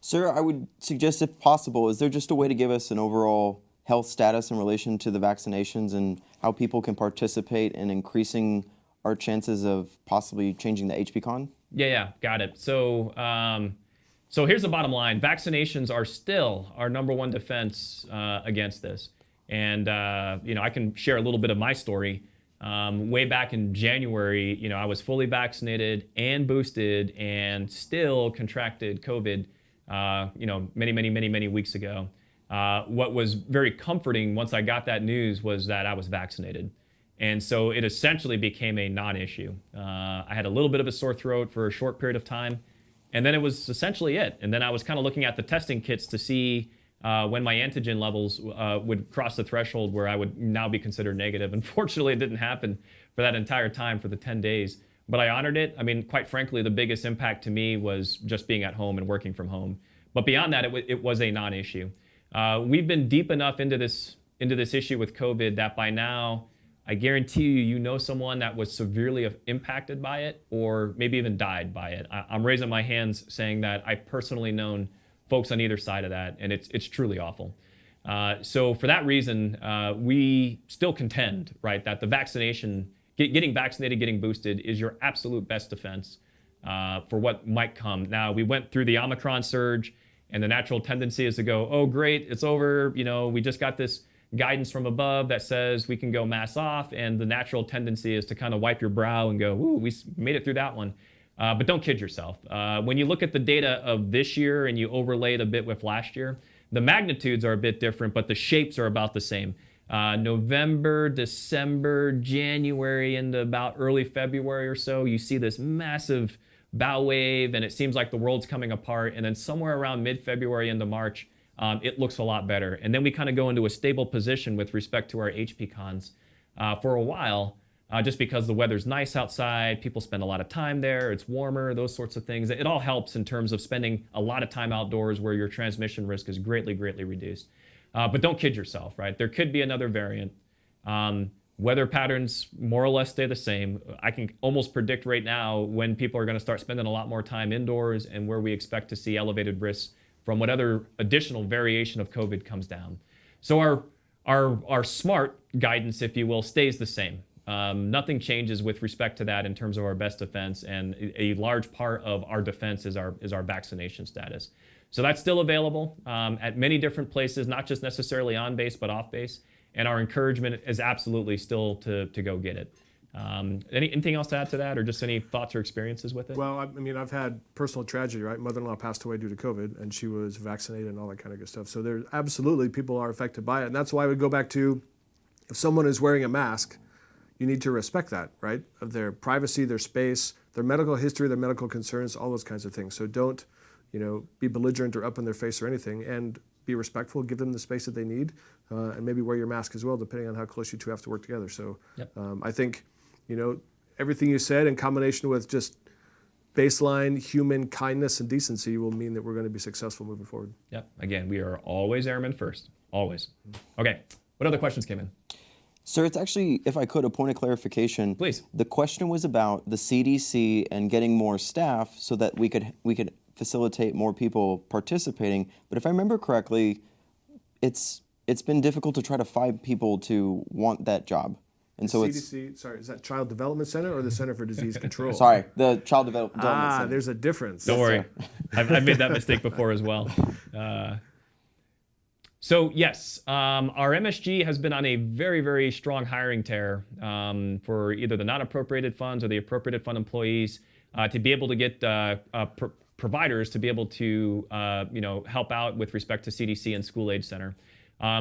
Sir, I would suggest, if possible, is there just a way to give us an overall health status in relation to the vaccinations and how people can participate in increasing our chances of possibly changing the HPCon? Yeah, got it. So, so here's the bottom line: vaccinations are still our #1 defense against this. And I can share a little bit of my story. Way back in January, I was fully vaccinated and boosted, and still contracted COVID. Many weeks ago. What was very comforting once I got that news was that I was vaccinated. And so it essentially became a non-issue. I had a little bit of a sore throat for a short period of time, and then it was essentially it. And then I was kind of looking at the testing kits to see when my antigen levels would cross the threshold where I would now be considered negative. Unfortunately, it didn't happen for that entire time, for the 10 days. But I honored it. I mean, quite frankly, the biggest impact to me was just being at home and working from home. But beyond that, it was a non-issue. We've been deep enough into this issue with COVID that by now, I guarantee you know someone that was severely impacted by it, or maybe even died by it. I'm raising my hands saying that I've personally known folks on either side of that, and it's truly awful. So for that reason, we still contend, right, that the vaccination, getting vaccinated, getting boosted is your absolute best defense for what might come. Now, we went through the Omicron surge, and the natural tendency is to go, oh, great, it's over. We just got this guidance from above that says we can go mask off, and the natural tendency is to kind of wipe your brow and go, ooh, we made it through that one. But don't kid yourself. When you look at the data of this year and you overlay it a bit with last year, the magnitudes are a bit different, but the shapes are about the same. November, December, January, into about early February or so, you see this massive bow wave, and it seems like the world's coming apart. And then somewhere around mid-February into March, it looks a lot better. And then we kind of go into a stable position with respect to our HPCons for a while, just because the weather's nice outside, people spend a lot of time there, it's warmer, those sorts of things. It all helps in terms of spending a lot of time outdoors where your transmission risk is greatly reduced. But don't kid yourself, right? There could be another variant. Weather patterns more or less stay the same. I can almost predict right now when people are going to start spending a lot more time indoors, and where we expect to see elevated risks from whatever additional variation of COVID comes down. So our smart guidance, if you will, stays the same. Nothing changes with respect to that in terms of our best defense, and a large part of our defense is our vaccination status. So that's still available at many different places, not just necessarily on base, but off base. And our encouragement is absolutely still to go get it. Anything else to add to that, or just any thoughts or experiences with it? Well, I mean, I've had personal tragedy, right? Mother-in-law passed away due to COVID, and she was vaccinated and all that kind of good stuff. So there absolutely people are affected by it. And that's why we go back to, if someone is wearing a mask, you need to respect that, right? Of their privacy, their space, their medical history, their medical concerns, all those kinds of things. So don't, be belligerent or up in their face or anything, and be respectful, give them the space that they need, and maybe wear your mask as well, depending on how close you two have to work together. So Yep. I think, everything you said in combination with just baseline human kindness and decency will mean that we're going to be successful moving forward. Yep. Again, we are always airmen first. Always. Okay. What other questions came in? Sir, it's actually, if I could, a point of clarification. Please. The question was about the CDC and getting more staff so that we could facilitate more people participating. But if I remember correctly, it's been difficult to try to find people to want that job. And so CDC, sorry, is that Child Development Center or the Center for Disease Control? Sorry, the Child Development Center. There's a difference. Don't worry. I've made that mistake before as well. So yes, our MSG has been on a very strong hiring tear for either the non-appropriated funds or the appropriated fund employees to be able to get providers to be able to help out with respect to CDC and school age center.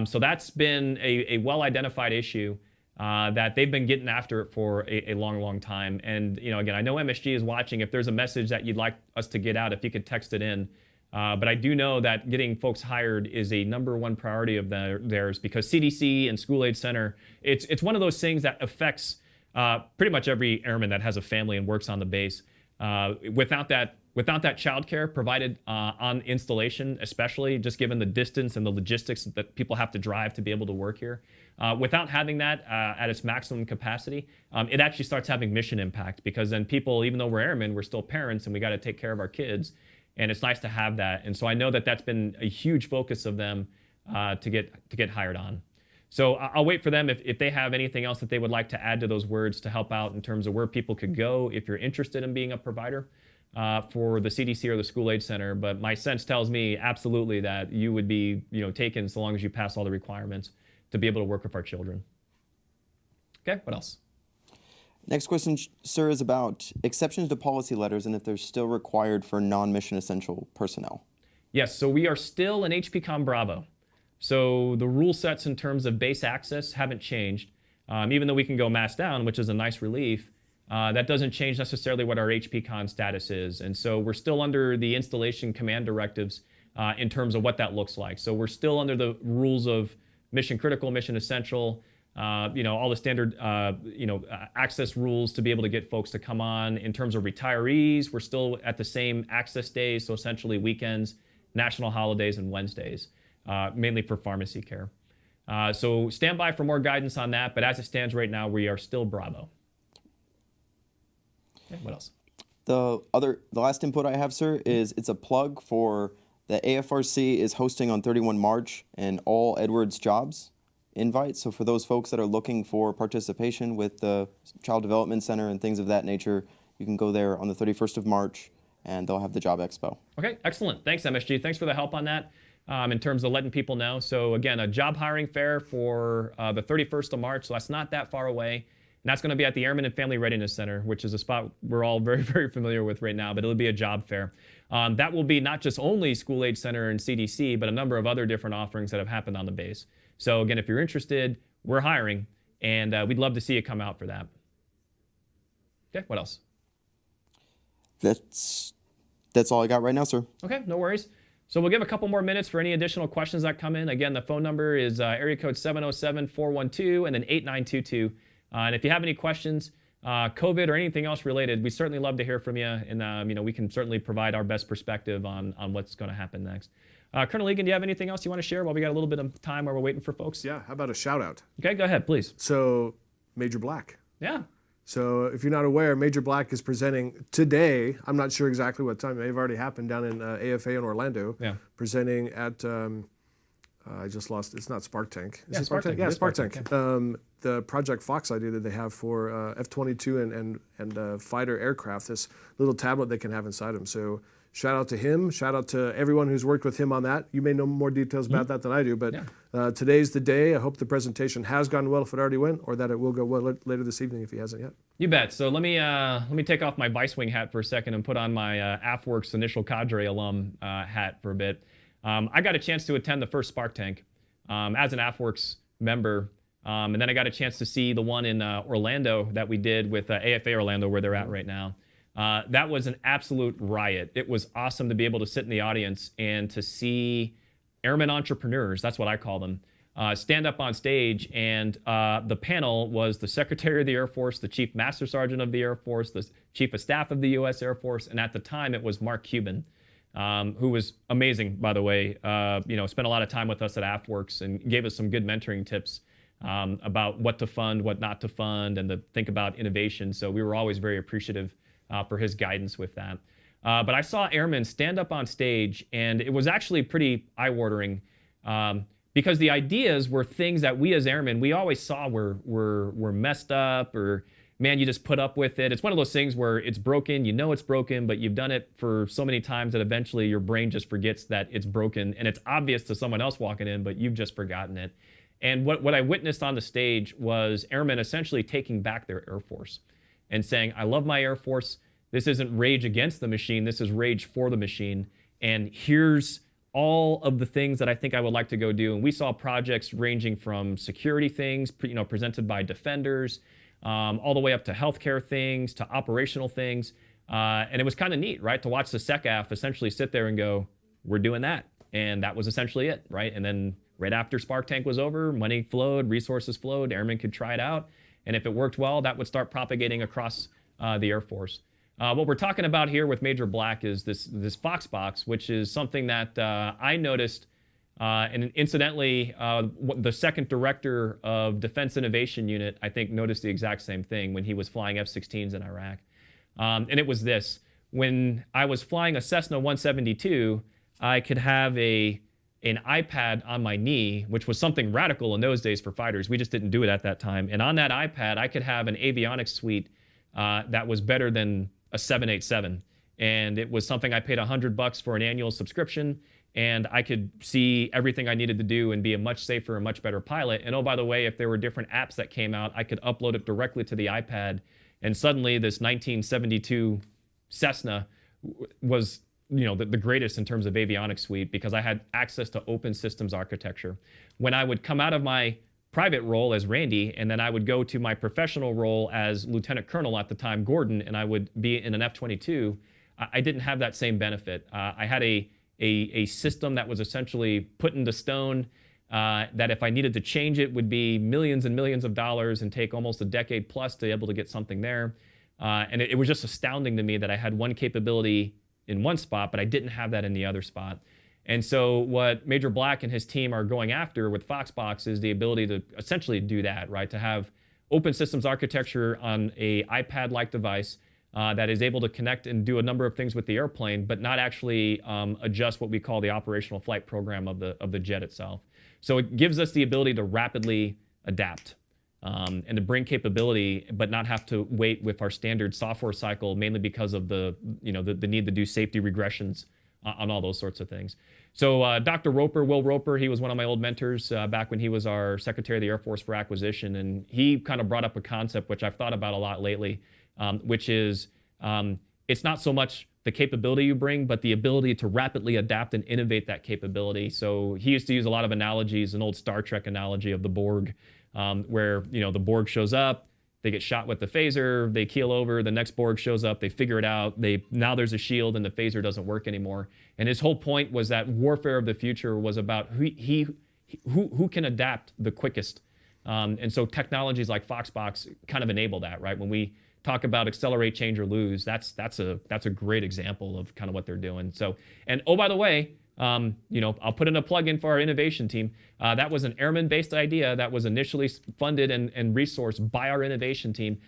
So that's been a well-identified issue that they've been getting after it for a long time. And again, I know MSG is watching. If there's a message that you'd like us to get out, if you could text it in. But I do know that getting folks hired is a #1 priority of theirs, because CDC and School Aid Center, it's one of those things that affects pretty much every airman that has a family and works on the base. Without that childcare provided on installation, especially just given the distance and the logistics that people have to drive to be able to work here, without having that at its maximum capacity, it actually starts having mission impact, because then people, even though we're airmen, we're still parents and we got to take care of our kids, and it's nice to have that. And so I know that that's been a huge focus of them to get hired on. So I'll wait for them if they have anything else that they would like to add to those words to help out in terms of where people could go if you're interested in being a provider for the CDC or the school age center. But my sense tells me absolutely that you would be, taken so long as you pass all the requirements to be able to work with our children. Okay, what else? Next question, sir, is about exceptions to policy letters and if they're still required for non-mission essential personnel. Yes, so we are still in HPCOM Bravo. So the rule sets in terms of base access haven't changed. Even though we can go mass down, which is a nice relief, that doesn't change necessarily what our HPCON status is. And so we're still under the installation command directives in terms of what that looks like. So we're still under the rules of mission critical, mission essential, all the standard, access rules to be able to get folks to come on. In terms of retirees, we're still at the same access days, so essentially weekends, national holidays, and Wednesdays, mainly for pharmacy care. So stand by for more guidance on that, but as it stands right now, we are still Bravo. Okay, what else? The last input I have, sir, is it's a plug for the AFRC is hosting on 31 March an all Edwards jobs invite. So for those folks that are looking for participation with the Child Development Center and things of that nature, you can go there on the 31st of March and they'll have the job expo. Okay, excellent. Thanks, MSG. Thanks for the help on that in terms of letting people know. So again, a job hiring fair for the 31st of March, so that's not that far away. And that's going to be at the Airmen and Family Readiness Center, which is a spot we're all very, very familiar with right now, but it'll be a job fair. That will be not just only School Age Center and CDC, but a number of other different offerings that have happened on the base. So again, if you're interested, we're hiring, and we'd love to see you come out for that. Okay, what else? That's all I got right now, sir. Okay, no worries. So we'll give a couple more minutes for any additional questions that come in. Again, the phone number is area code 707-412 and then 8922. And if you have any questions, COVID or anything else related, we certainly love to hear from you. And we can certainly provide our best perspective on what's going to happen next. Colonel Egan, do you have anything else you want to share while we got a little bit of time while we're waiting for folks? Yeah, how about a shout out? Okay, go ahead, please. So, Major Black. Yeah. So, if you're not aware, Major Black is presenting today. I'm not sure exactly what time. It may have already happened down in AFA in Orlando. Yeah. Presenting at, I just lost, it's not Spark Tank. Is it Spark Tank. Yeah, Spark Tank. Yeah. The Project Fox idea that they have for F-22 and fighter aircraft, this little tablet they can have inside them. So shout out to him. Shout out to everyone who's worked with him on that. You may know more details about that than I do, but today's the day. I hope the presentation has gone well if it already went, or that it will go well later this evening if he hasn't yet. You bet. So let me take off my Vice Wing hat for a second and put on my AFWorks initial cadre alum hat for a bit. I got a chance to attend the first Spark Tank as an AFWorks member. And then I got a chance to see the one in Orlando that we did with AFA Orlando, where they're at right now. That was an absolute riot. It was awesome to be able to sit in the audience and to see airmen entrepreneurs, that's what I call them, stand up on stage. And the panel was the Secretary of the Air Force, the Chief Master Sergeant of the Air Force, the Chief of Staff of the U.S. Air Force, and at the time it was Mark Cuban. Who was amazing, by the way, spent a lot of time with us at AFWorks and gave us some good mentoring tips about what to fund, what not to fund, and to think about innovation. So we were always very appreciative for his guidance with that. But I saw airmen stand up on stage, and it was actually pretty eye-watering because the ideas were things that we as airmen, we always saw were messed up, or man, you just put up with it. It's one of those things where it's broken, you know it's broken, but you've done it for so many times that eventually your brain just forgets that it's broken, and it's obvious to someone else walking in, but you've just forgotten it. And what I witnessed on the stage was airmen essentially taking back their Air Force and saying, I love my Air Force. This isn't rage against the machine. This is rage for the machine. And here's all of the things that I think I would like to go do. And we saw projects ranging from security things, presented by defenders, all the way up to healthcare things, to operational things. And it was kind of neat, right, to watch the SecAF essentially sit there and go, we're doing that. And that was essentially it, right? And then right after Spark Tank was over, money flowed, resources flowed, airmen could try it out. And if it worked well, that would start propagating across the Air Force. What we're talking about here with Major Black is this Fox box, which is something that I noticed, and incidentally, the second director of Defense Innovation Unit, I think, noticed the exact same thing when he was flying F-16s in Iraq. And it was this. When I was flying a Cessna 172, I could have an iPad on my knee, which was something radical in those days for fighters. We just didn't do it at that time. And on that iPad, I could have an avionics suite that was better than a 787. And it was something I paid $100 for an annual subscription. And I could see everything I needed to do and be a much safer and much better pilot. And oh, by the way, if there were different apps that came out, I could upload it directly to the iPad. And suddenly this 1972 Cessna was, the greatest in terms of avionics suite because I had access to open systems architecture. When I would come out of my private role as Randy, and then I would go to my professional role as Lieutenant Colonel at the time, Gordon, and I would be in an F-22, I didn't have that same benefit. I had a system that was essentially put into stone, that if I needed to change it would be millions and millions of dollars and take almost a decade plus to be able to get something there. And it was just astounding to me that I had one capability in one spot, but I didn't have that in the other spot. And so what Major Black and his team are going after with Foxbox is the ability to essentially do that, right? To have open systems architecture on a iPad-like device that is able to connect and do a number of things with the airplane, but not actually adjust what we call the operational flight program of the jet itself. So it gives us the ability to rapidly adapt and to bring capability, but not have to wait with our standard software cycle, mainly because of the need to do safety regressions on all those sorts of things. So Dr. Roper, Will Roper, he was one of my old mentors back when he was our Secretary of the Air Force for Acquisition, and he kind of brought up a concept which I've thought about a lot lately, which is it's not so much the capability you bring, but the ability to rapidly adapt and innovate that capability. So he used to use a lot of analogies, an old Star Trek analogy of the Borg, where the Borg shows up, they get shot with the phaser, they keel over, the next Borg shows up, they figure it out, now there's a shield and the phaser doesn't work anymore. And his whole point was that warfare of the future was about who can adapt the quickest. And so technologies like Foxbox kind of enable that, right? When we talk about accelerate, change, or lose, that's a great example of kind of what they're doing. So, and oh, by the way, I'll put in a plug in for our innovation team. That was an airman-based idea that was initially funded and resourced by our innovation team.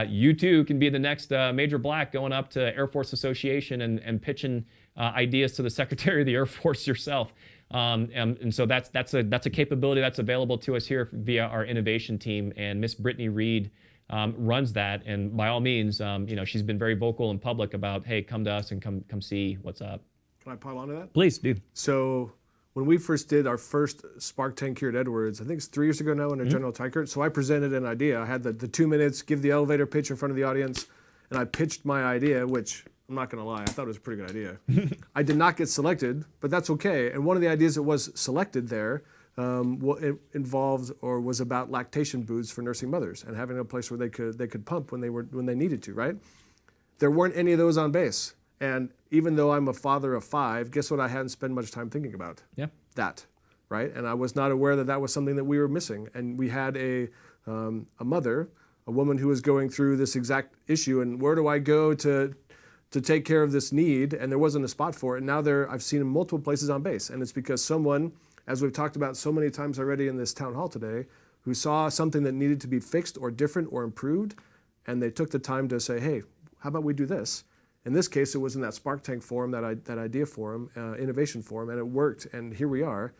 You too can be the next Major Black going up to Air Force Association and pitching ideas to the Secretary of the Air Force yourself. And so that's a capability that's available to us here via our innovation team. And Miss Brittany Reed runs that. And by all means, she's been very vocal in public about, hey, come to us and come see what's up. Can I pile onto that? Please do. So when we first did our first Spark tank here at Edwards, I think it's 3 years ago now under General Tykert. So I presented an idea. I had the 2 minutes, give the elevator pitch in front of the audience, and I pitched my idea, which I'm not going to lie, I thought it was a pretty good idea. I did not get selected, but that's okay. And one of the ideas that was selected there it involved or was about lactation booths for nursing mothers and having a place where they could pump when they needed to, right? There weren't any of those on base. And even though I'm a father of 5, guess what I hadn't spent much time thinking about? Yeah. That, right? And I was not aware that was something that we were missing. And we had a mother, a woman who was going through this exact issue, and where do I go to take care of this need? And there wasn't a spot for it. And now I've seen in multiple places on base. And it's because someone, as we've talked about so many times already in this town hall today, who saw something that needed to be fixed or different or improved, and they took the time to say, hey, how about we do this? In this case, it was in that Spark Tank forum, that idea forum, innovation forum, and it worked, and here we are.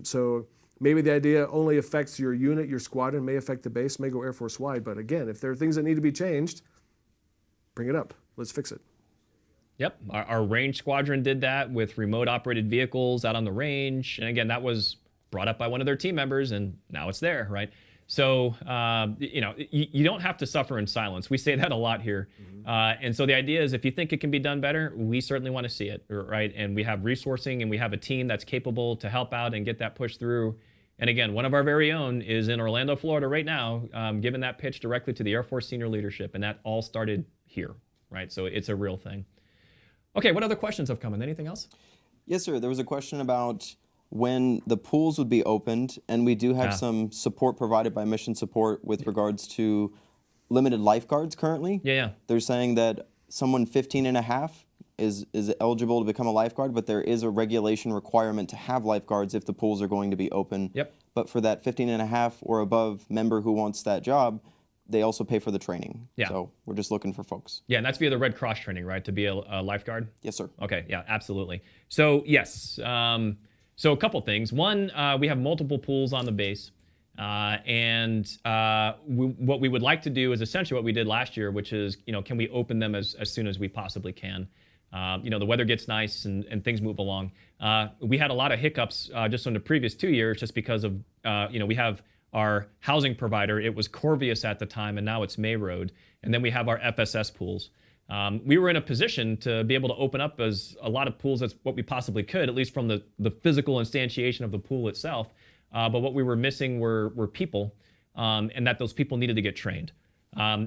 So maybe the idea only affects your unit, your squadron, may affect the base, may go Air Force-wide, but again, if there are things that need to be changed, bring it up. Let's fix it. Yep, our range squadron did that with remote operated vehicles out on the range, and again, that was brought up by one of their team members, and now it's there, right? So, you don't have to suffer in silence. We say that a lot here. And so the idea is if you think it can be done better, we certainly want to see it, right? And we have resourcing and we have a team that's capable to help out and get that pushed through. And again, one of our very own is in Orlando, Florida right now, giving that pitch directly to the Air Force senior leadership. And that all started here, right? So it's a real thing. Okay, what other questions have come in? Anything else? Yes, sir. There was a question about when the pools would be opened, and we do have some support provided by Mission Support with regards to limited lifeguards currently. Yeah. They're saying that someone 15 and a half is eligible to become a lifeguard, but there is a regulation requirement to have lifeguards if the pools are going to be open. Yep. But for that 15 and a half or above member who wants that job, they also pay for the training. Yeah. So we're just looking for folks. Yeah, and that's via the Red Cross training, right? To be a lifeguard? Yes, sir. Okay, yeah, absolutely. So, yes. So a couple things. One, we have multiple pools on the base. What we would like to do is essentially what we did last year, which is, can we open them as soon as we possibly can? The weather gets nice and things move along. We had a lot of hiccups just on the previous 2 years just because of, we have our housing provider. It was Corvius at the time, and now it's May Road. And then we have our FSS pools. We were in a position to be able to open up as a lot of pools as what we possibly could, at least from the physical instantiation of the pool itself. But what we were missing were people, and that those people needed to get trained.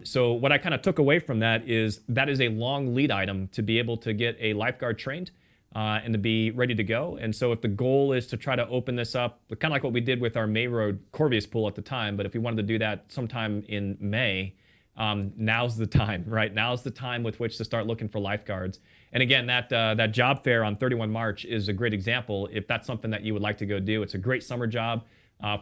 So what I kind of took away from that is a long lead item to be able to get a lifeguard trained and to be ready to go. And so if the goal is to try to open this up, kind of like what we did with our May Road Corvius pool at the time, but if we wanted to do that sometime in May, now's the time, right? Now's the time with which to start looking for lifeguards. And again, that job fair on 31 March is a great example. If that's something that you would like to go do, it's a great summer job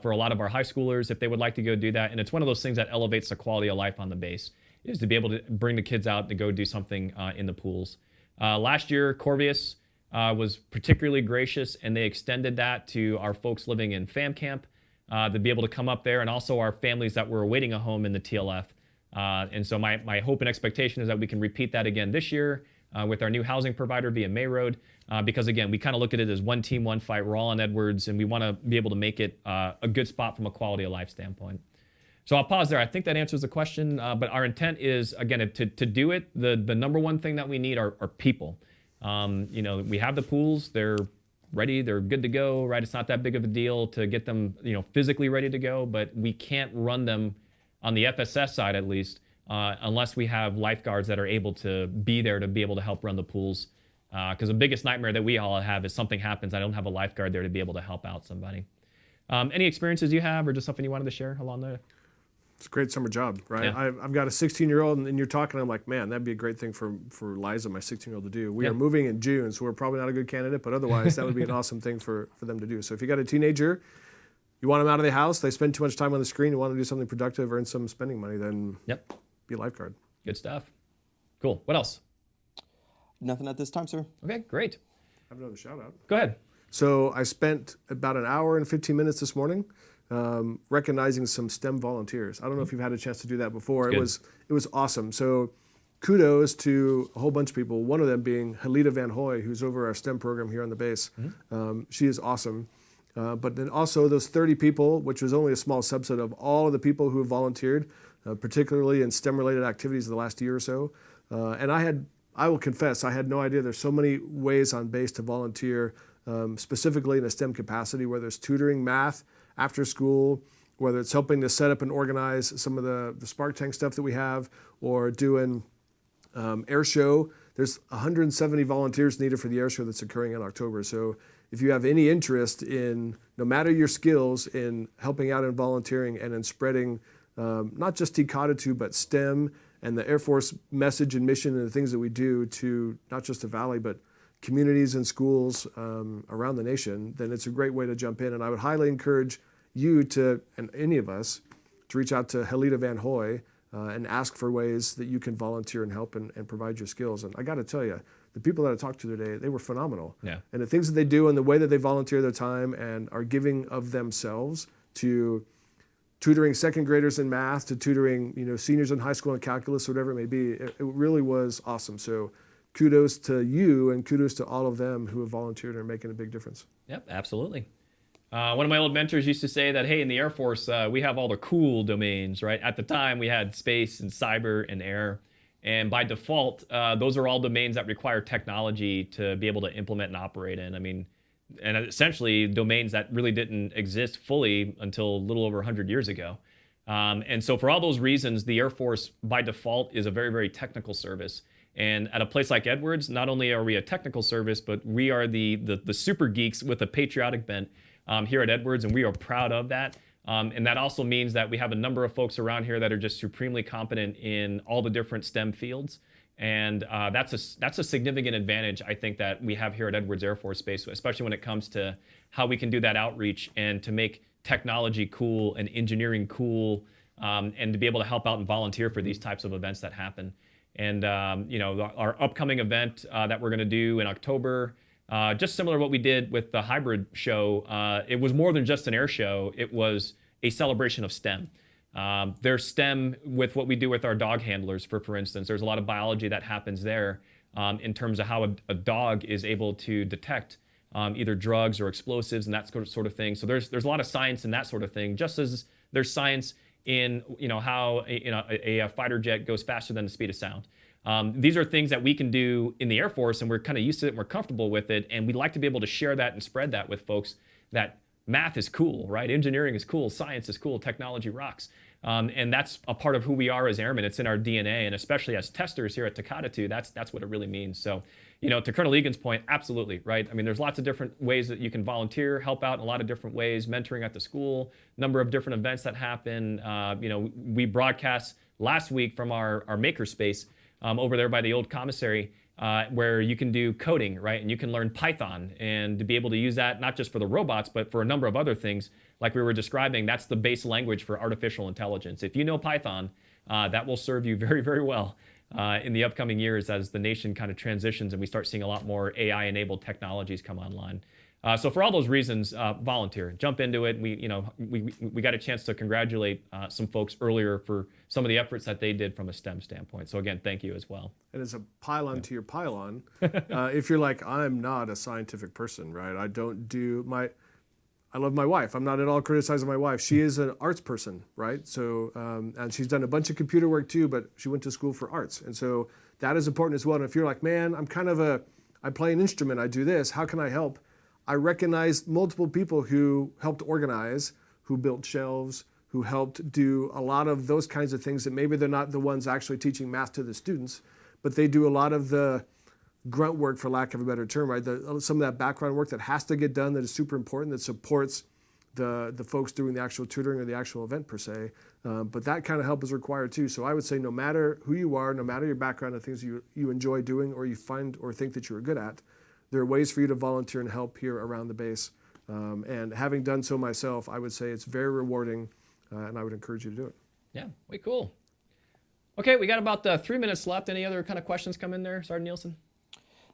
for a lot of our high schoolers if they would like to go do that. And it's one of those things that elevates the quality of life on the base, is to be able to bring the kids out to go do something in the pools. Last year, Corvius was particularly gracious, and they extended that to our folks living in fam camp to be able to come up there, and also our families that were awaiting a home in the TLF. And so my hope and expectation is that we can repeat that again this year with our new housing provider via May Road, because again, we kind of look at it as one team, one fight. We're all on Edwards, and we want to be able to make it a good spot from a quality of life standpoint. So I'll pause there. I think that answers the question, but our intent is, again, to do it, the number one thing that we need are people. We have the pools, they're ready, they're good to go, right? It's not that big of a deal to get them, physically ready to go, but we can't run them on the FSS side, at least, unless we have lifeguards that are able to be there to be able to help run the pools. Because the biggest nightmare that we all have is something happens, I don't have a lifeguard there to be able to help out somebody. Any experiences you have or just something you wanted to share along there? It's a great summer job, right? Yeah. I've got a 16-year-old, and you're talking, I'm like, man, that'd be a great thing for Liza, my 16-year-old, to do. We are moving in June, so we're probably not a good candidate, but otherwise, that would be an awesome thing for them to do. So if you got a teenager, you want them out of the house, they spend too much time on the screen, you want to do something productive, earn some spending money, then be a lifeguard. Good stuff. Cool. What else? Nothing at this time, sir. Okay, great. I have another shout out. Go ahead. So I spent about an hour and 15 minutes this morning recognizing some STEM volunteers. I don't know if you've had a chance to do that before. It was awesome. So kudos to a whole bunch of people, one of them being Helita Van Hoy, who's over our STEM program here on the base. She is awesome. But then also those 30 people, which was only a small subset of all of the people who have volunteered, particularly in STEM-related activities the last year or so. And I will confess, I had no idea there's so many ways on base to volunteer, specifically in a STEM capacity, whether it's tutoring, math, after school, whether it's helping to set up and organize some of the Spark Tank stuff that we have, or doing air show. There's 170 volunteers needed for the air show that's occurring in October. So if you have any interest in, no matter your skills, in helping out in volunteering and in spreading not just TCOTA2, but STEM and the Air Force message and mission and the things that we do to not just the Valley, but communities and schools around the nation, then it's a great way to jump in. And I would highly encourage you to, and any of us, to reach out to Helita Van Hoy and ask for ways that you can volunteer and help and provide your skills. And I got to tell you, the people that I talked to today, they were phenomenal. Yeah. And the things that they do and the way that they volunteer their time and are giving of themselves to tutoring second graders in math, to tutoring seniors in high school in calculus, whatever it may be, it really was awesome. So kudos to you and kudos to all of them who have volunteered and are making a big difference. Yep, absolutely. One of my old mentors used to say that, hey, in the Air Force, we have all the cool domains, right? At the time, we had space and cyber and air. And by default, those are all domains that require technology to be able to implement and operate in. I mean, and essentially domains that really didn't exist fully until a little over 100 years ago. And so for all those reasons, the Air Force, by default, is a very, very technical service. And at a place like Edwards, not only are we a technical service, but we are the super geeks with a patriotic bent here at Edwards, and we are proud of that. And that also means that we have a number of folks around here that are just supremely competent in all the different STEM fields. And that's a significant advantage, I think, that we have here at Edwards Air Force Base, especially when it comes to how we can do that outreach and to make technology cool and engineering cool, and to be able to help out and volunteer for these types of events that happen. And our upcoming event that we're going to do in October, just similar to what we did with the hybrid show, it was more than just an air show. It was a celebration of STEM. There's STEM with what we do with our dog handlers, for instance. There's a lot of biology that happens there in terms of how a dog is able to detect either drugs or explosives and that sort of thing. So there's a lot of science in that sort of thing, just as there's science in how a fighter jet goes faster than the speed of sound. These are things that we can do in the Air Force, and we're kind of used to it and we're comfortable with it, and we'd like to be able to share that and spread that with folks, that math is cool, right? Engineering is cool, science is cool, technology rocks. And that's a part of who we are as airmen. It's in our DNA, and especially as testers here at Takatatu, that's what it really means. So, to Colonel Egan's point, absolutely, right? I mean, there's lots of different ways that you can volunteer, help out in a lot of different ways, mentoring at the school, number of different events that happen. We broadcast last week from our makerspace over there by the old commissary, where you can do coding, right? And you can learn Python, and to be able to use that not just for the robots, but for a number of other things. Like we were describing, that's the base language for artificial intelligence. If you know Python, that will serve you very, very well in the upcoming years as the nation kind of transitions and we start seeing a lot more AI-enabled technologies come online. So for all those reasons, volunteer, jump into it. We got a chance to congratulate some folks earlier for some of the efforts that they did from a STEM standpoint. So again, thank you as well. And as a pylon to your pylon, if you're like, I'm not a scientific person, right? I love my wife. I'm not at all criticizing my wife. She is an arts person, right? So, and she's done a bunch of computer work too, but she went to school for arts. And so that is important as well. And if you're like, man, I play an instrument, I do this, how can I help? I recognize multiple people who helped organize, who built shelves, who helped do a lot of those kinds of things that maybe they're not the ones actually teaching math to the students, but they do a lot of the grunt work, for lack of a better term, right? Some of that background work that has to get done that is super important, that supports the folks doing the actual tutoring or the actual event per se. But that kind of help is required too. So I would say no matter who you are, no matter your background and things you enjoy doing or you find or think that you're good at, there are ways for you to volunteer and help here around the base. And having done so myself, I would say it's very rewarding, and I would encourage you to do it. Yeah, way cool. Okay, we got about 3 minutes left. Any other kind of questions come in there, Sergeant Nielsen?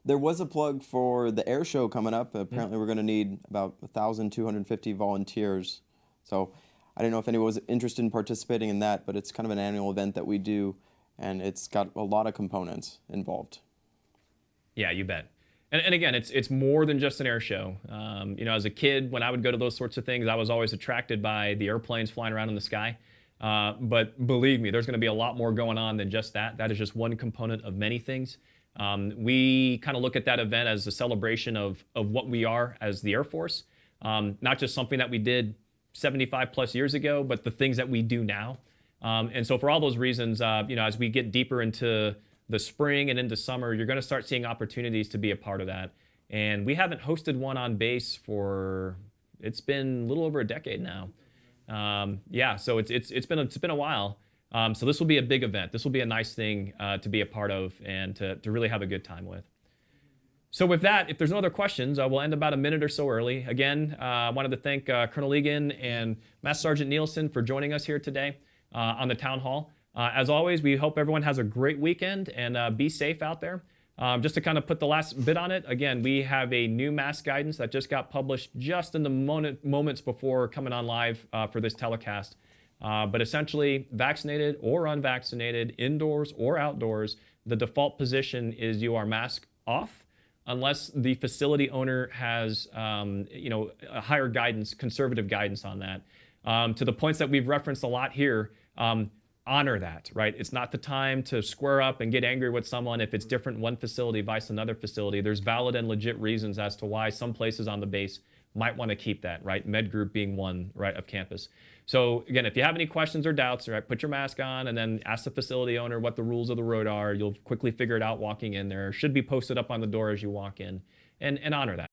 There was a plug for the air show coming up. Apparently, we're going to need about 1,250 volunteers. So I don't know if anyone was interested in participating in that, but it's kind of an annual event that we do, and it's got a lot of components involved. Yeah, you bet. And again, it's more than just an air show. As a kid, when I would go to those sorts of things, I was always attracted by the airplanes flying around in the sky. But believe me, there's going to be a lot more going on than just that. That is just one component of many things. We kind of look at that event as a celebration of what we are as the Air Force, not just something that we did 75 plus years ago, but the things that we do now. And so for all those reasons, as we get deeper into the spring and into summer, you're going to start seeing opportunities to be a part of that. And we haven't hosted one on base it's been a little over a decade now. So it's been a while. So this will be a big event. This will be a nice thing to be a part of and to really have a good time with. So with that, if there's no other questions, we'll end about a minute or so early. Again, I wanted to thank Colonel Egan and Master Sergeant Nielsen for joining us here today on the town hall. As always, we hope everyone has a great weekend and be safe out there. Just to kind of put the last bit on it, again, we have a new mask guidance that just got published just in the moments before coming on live for this telecast. But essentially, vaccinated or unvaccinated, indoors or outdoors, the default position is you are mask off unless the facility owner has a higher guidance, conservative guidance on that. To the points that we've referenced a lot here, honor that, right? It's not the time to square up and get angry with someone if it's different one facility versus another facility. There's valid and legit reasons as to why some places on the base might want to keep that, right? Med group being one, right, of campus. So again, if you have any questions or doubts, right, put your mask on and then ask the facility owner what the rules of the road are. You'll quickly figure it out walking in there. It should be posted up on the door as you walk in, and honor that.